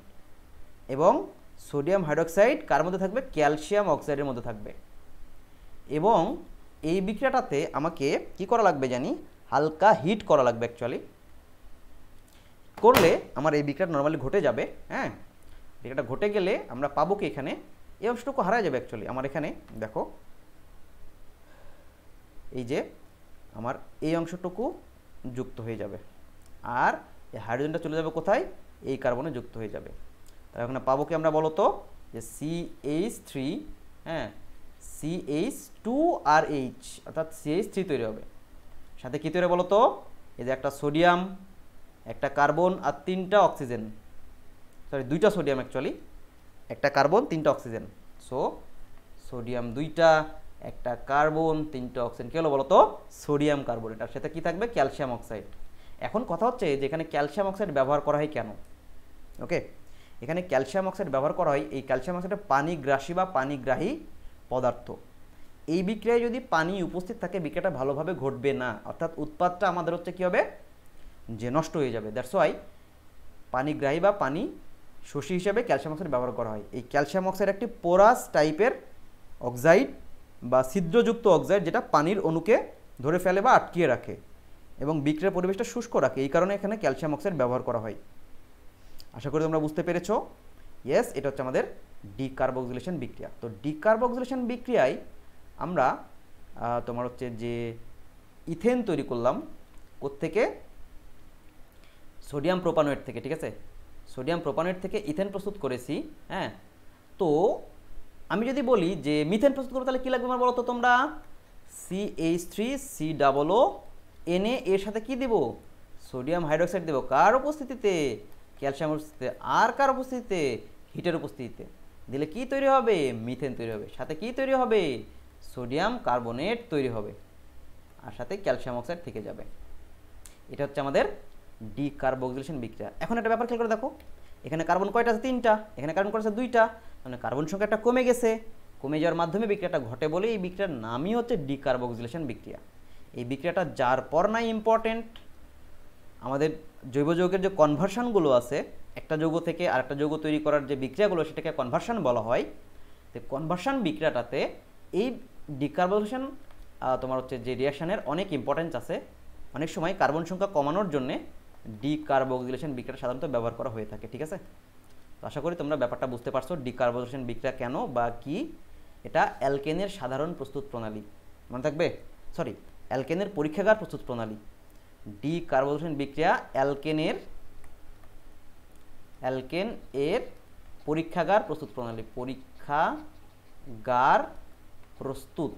এবং সোডিয়াম হাইড্রোক্সাইড কার মধ্যে থাকবে? ক্যালসিয়াম অক্সাইডের মধ্যে থাকবে। এবং এই বিক্রিয়াটাতে আমাকে কি করা লাগবে জানি? হালকা হিট করা লাগবে। অ্যাকচুয়ালি করলে আমার এই বিক্রিয়াটা নর্মালি ঘটে যাবে। হ্যাঁ, বিক্রিয়াটা ঘটে গেলে আমরা পাবো কি? এখানে এই অংশটুকু হারায় যাবে অ্যাকচুয়ালি। আমার এখানে দেখো এই যে আমার এই অংশটুকু যুক্ত হয়ে যাবে, আর এই হাইড্রোজেনটা চলে যাবে কোথায়, এই কার্বনে যুক্ত হয়ে যাবে। তাহলে ওখানে পাবো কি আমরা বলো তো, যে CH3, হ্যাঁ CH2RH, অর্থাৎ CH3 তৈরি হবে। সাথে কী তৈরি বলো তো, এই যে একটা সোডিয়াম, একটা কার্বন আর 3টা অক্সিজেন, সরি 2টা সোডিয়াম অ্যাকচুয়ালি, একটা কার্বন 3টা অক্সিজেন। সো সোডিয়াম 2টা, একটা কার্বন 3টা অক্সিজেন, কী হলো বলো তো, সোডিয়াম কার্বনেট। আর সাথে কী থাকবে, ক্যালসিয়াম অক্সাইড। এখন কথা হচ্ছে যে এখানে ক্যালসিয়াম অক্সাইড ব্যবহার করা হয় কেন। ওকে, এখানে ক্যালসিয়াম অক্সাইড ব্যবহার করা হয়, এই ক্যালসিয়াম অক্সাইডটা পানিগ্রাসী বা পানিগ্রাহী পদার্থ। এই বিক্রিয়ায় যদি পানি উপস্থিত থাকে বিক্রিয়াটা ভালোভাবে ঘটবে না, অর্থাৎ উৎপাদটা আমাদের হচ্ছে কী হবে, যে নষ্ট হয়ে যাবে। দ্যাটস ওয়াই পানিগ্রাহী বা পানি শোষী হিসেবে ক্যালসিয়াম অক্সাইড ব্যবহার করা হয়। এই ক্যালসিয়াম অক্সাইড একটি পোরাস টাইপের অক্সাইড বা ছিদ্রযুক্ত অক্সাইড, যেটা পানির অণুকে ধরে ফেলে বা আটকিয়ে রাখে এবং বিক্রিয়ার পরিবেশটা শুষ্ক রাখে। এই কারণে এখানে ক্যালসিয়াম অক্সাইড ব্যবহার করা হয়। আশা করি তোমরা বুঝতে পেরেছো। ইয়েস, এটা হচ্ছে আমাদের ডিকার্বক্সিলেশন বিক্রিয়া। তো ডিকার্বক্সিলেশন বিক্রিয়ায় আমরা তোমার হচ্ছে যে ইথেন তৈরি করলাম কোত্থেকে, সোডিয়াম প্রোপানোয়েট থেকে, ঠিক আছে, সোডিয়াম প্রোপানোয়েট থেকে ইথেন প্রস্তুত করেছি। হ্যাঁ, তো আমি যদি বলি যে মিথেন প্রস্তুত করবো, তাহলে কী লাগবে আমার বলো তো তোমরা, CH3COO, এর সাথে কি দেব, সোডিয়াম হাইড্রোক্সাইড দেবো। কার উপস্থিতিতে, ক্যালসিয়াম উপস্থিতিতে। আর কার উপস্থিতিতে, হিটের উপস্থিতিতে। দিলে কি তৈরি হবে, মিথেন তৈরি হবে। সাথে কি তৈরি হবে, সোডিয়াম কার্বনেট তৈরি হবে, আর সাথে ক্যালসিয়াম অক্সাইড থেকে যাবে। এটা হচ্ছে আমাদের ডিকার্বক্সিলেশন বিক্রিয়া। এখন একটা ব্যাপার খেয়াল করে দেখো, এখানে কার্বন কয়টা আছে, 3টা, এখানে কার্বন কয়টা আছে, 2টা, মানে কার্বন সংখ্যাটা কমে গেছে। কমে যাওয়ার মাধ্যমে বিক্রিয়াটা ঘটে বলে এই বিক্রিয়ার নামই হচ্ছে ডিকার্বক্সিলেশন বিক্রিয়া। এই বিক্রিয়াটা যার পর নাই ইম্পর্টেন্ট, আমাদের জৈব যৌগের যে কনভার্সানগুলো আছে, একটা যৌগ থেকে আরেকটা যৌগ তৈরি করার যে বিক্রিয়াগুলো, সেটাকে কনভার্সান বলা হয়। তো কনভার্সান বিক্রিয়াটাতে এই ডিকার্বক্সিলেশন তোমার হচ্ছে যে রিয়াকশানের অনেক ইম্পর্টেন্স আছে। অনেক সময় কার্বন সংখ্যা কমানোর জন্য ডিকার্বক্সিলেশন বিক্রিয়াটা সাধারণত ব্যবহার করা হয়ে থাকে। ঠিক আছে, তো আশা করি তোমরা ব্যাপারটা বুঝতে পারছো, ডিকার্বক্সিলেশন বিক্রিয়া কেন বা কি। এটা অ্যালকেনের সাধারণ প্রস্তুত প্রণালী, মনে থাকবে, সরি অ্যালকেনের পরীক্ষাগার প্রস্তুত প্রণালী। ডিকার্বক্সিলেশন বিক্রিয়া অ্যালকেন এর পরীক্ষাগার প্রস্তুত প্রণালী, পরীক্ষাগার প্রস্তুত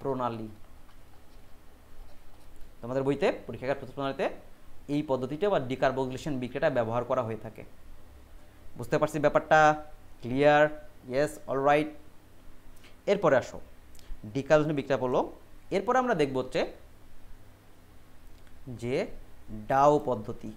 প্রণালী। তোমাদের বইতে পরীক্ষাগার প্রস্তুত প্রণালীতে এই পদ্ধতিটা বা ডিকার্বক্সিলেশন বিক্রিয়াটা ব্যবহার করা হয়ে থাকে। বুঝতে পারছি ব্যাপারটা, ক্লিয়ার? Yes, alright. এরপরে আসো, ডিকার্বক্সিলেশন বিক্রিয়া বললো, এরপরে আমরা দেখব হচ্ছে যে ডাও পদ্ধতি।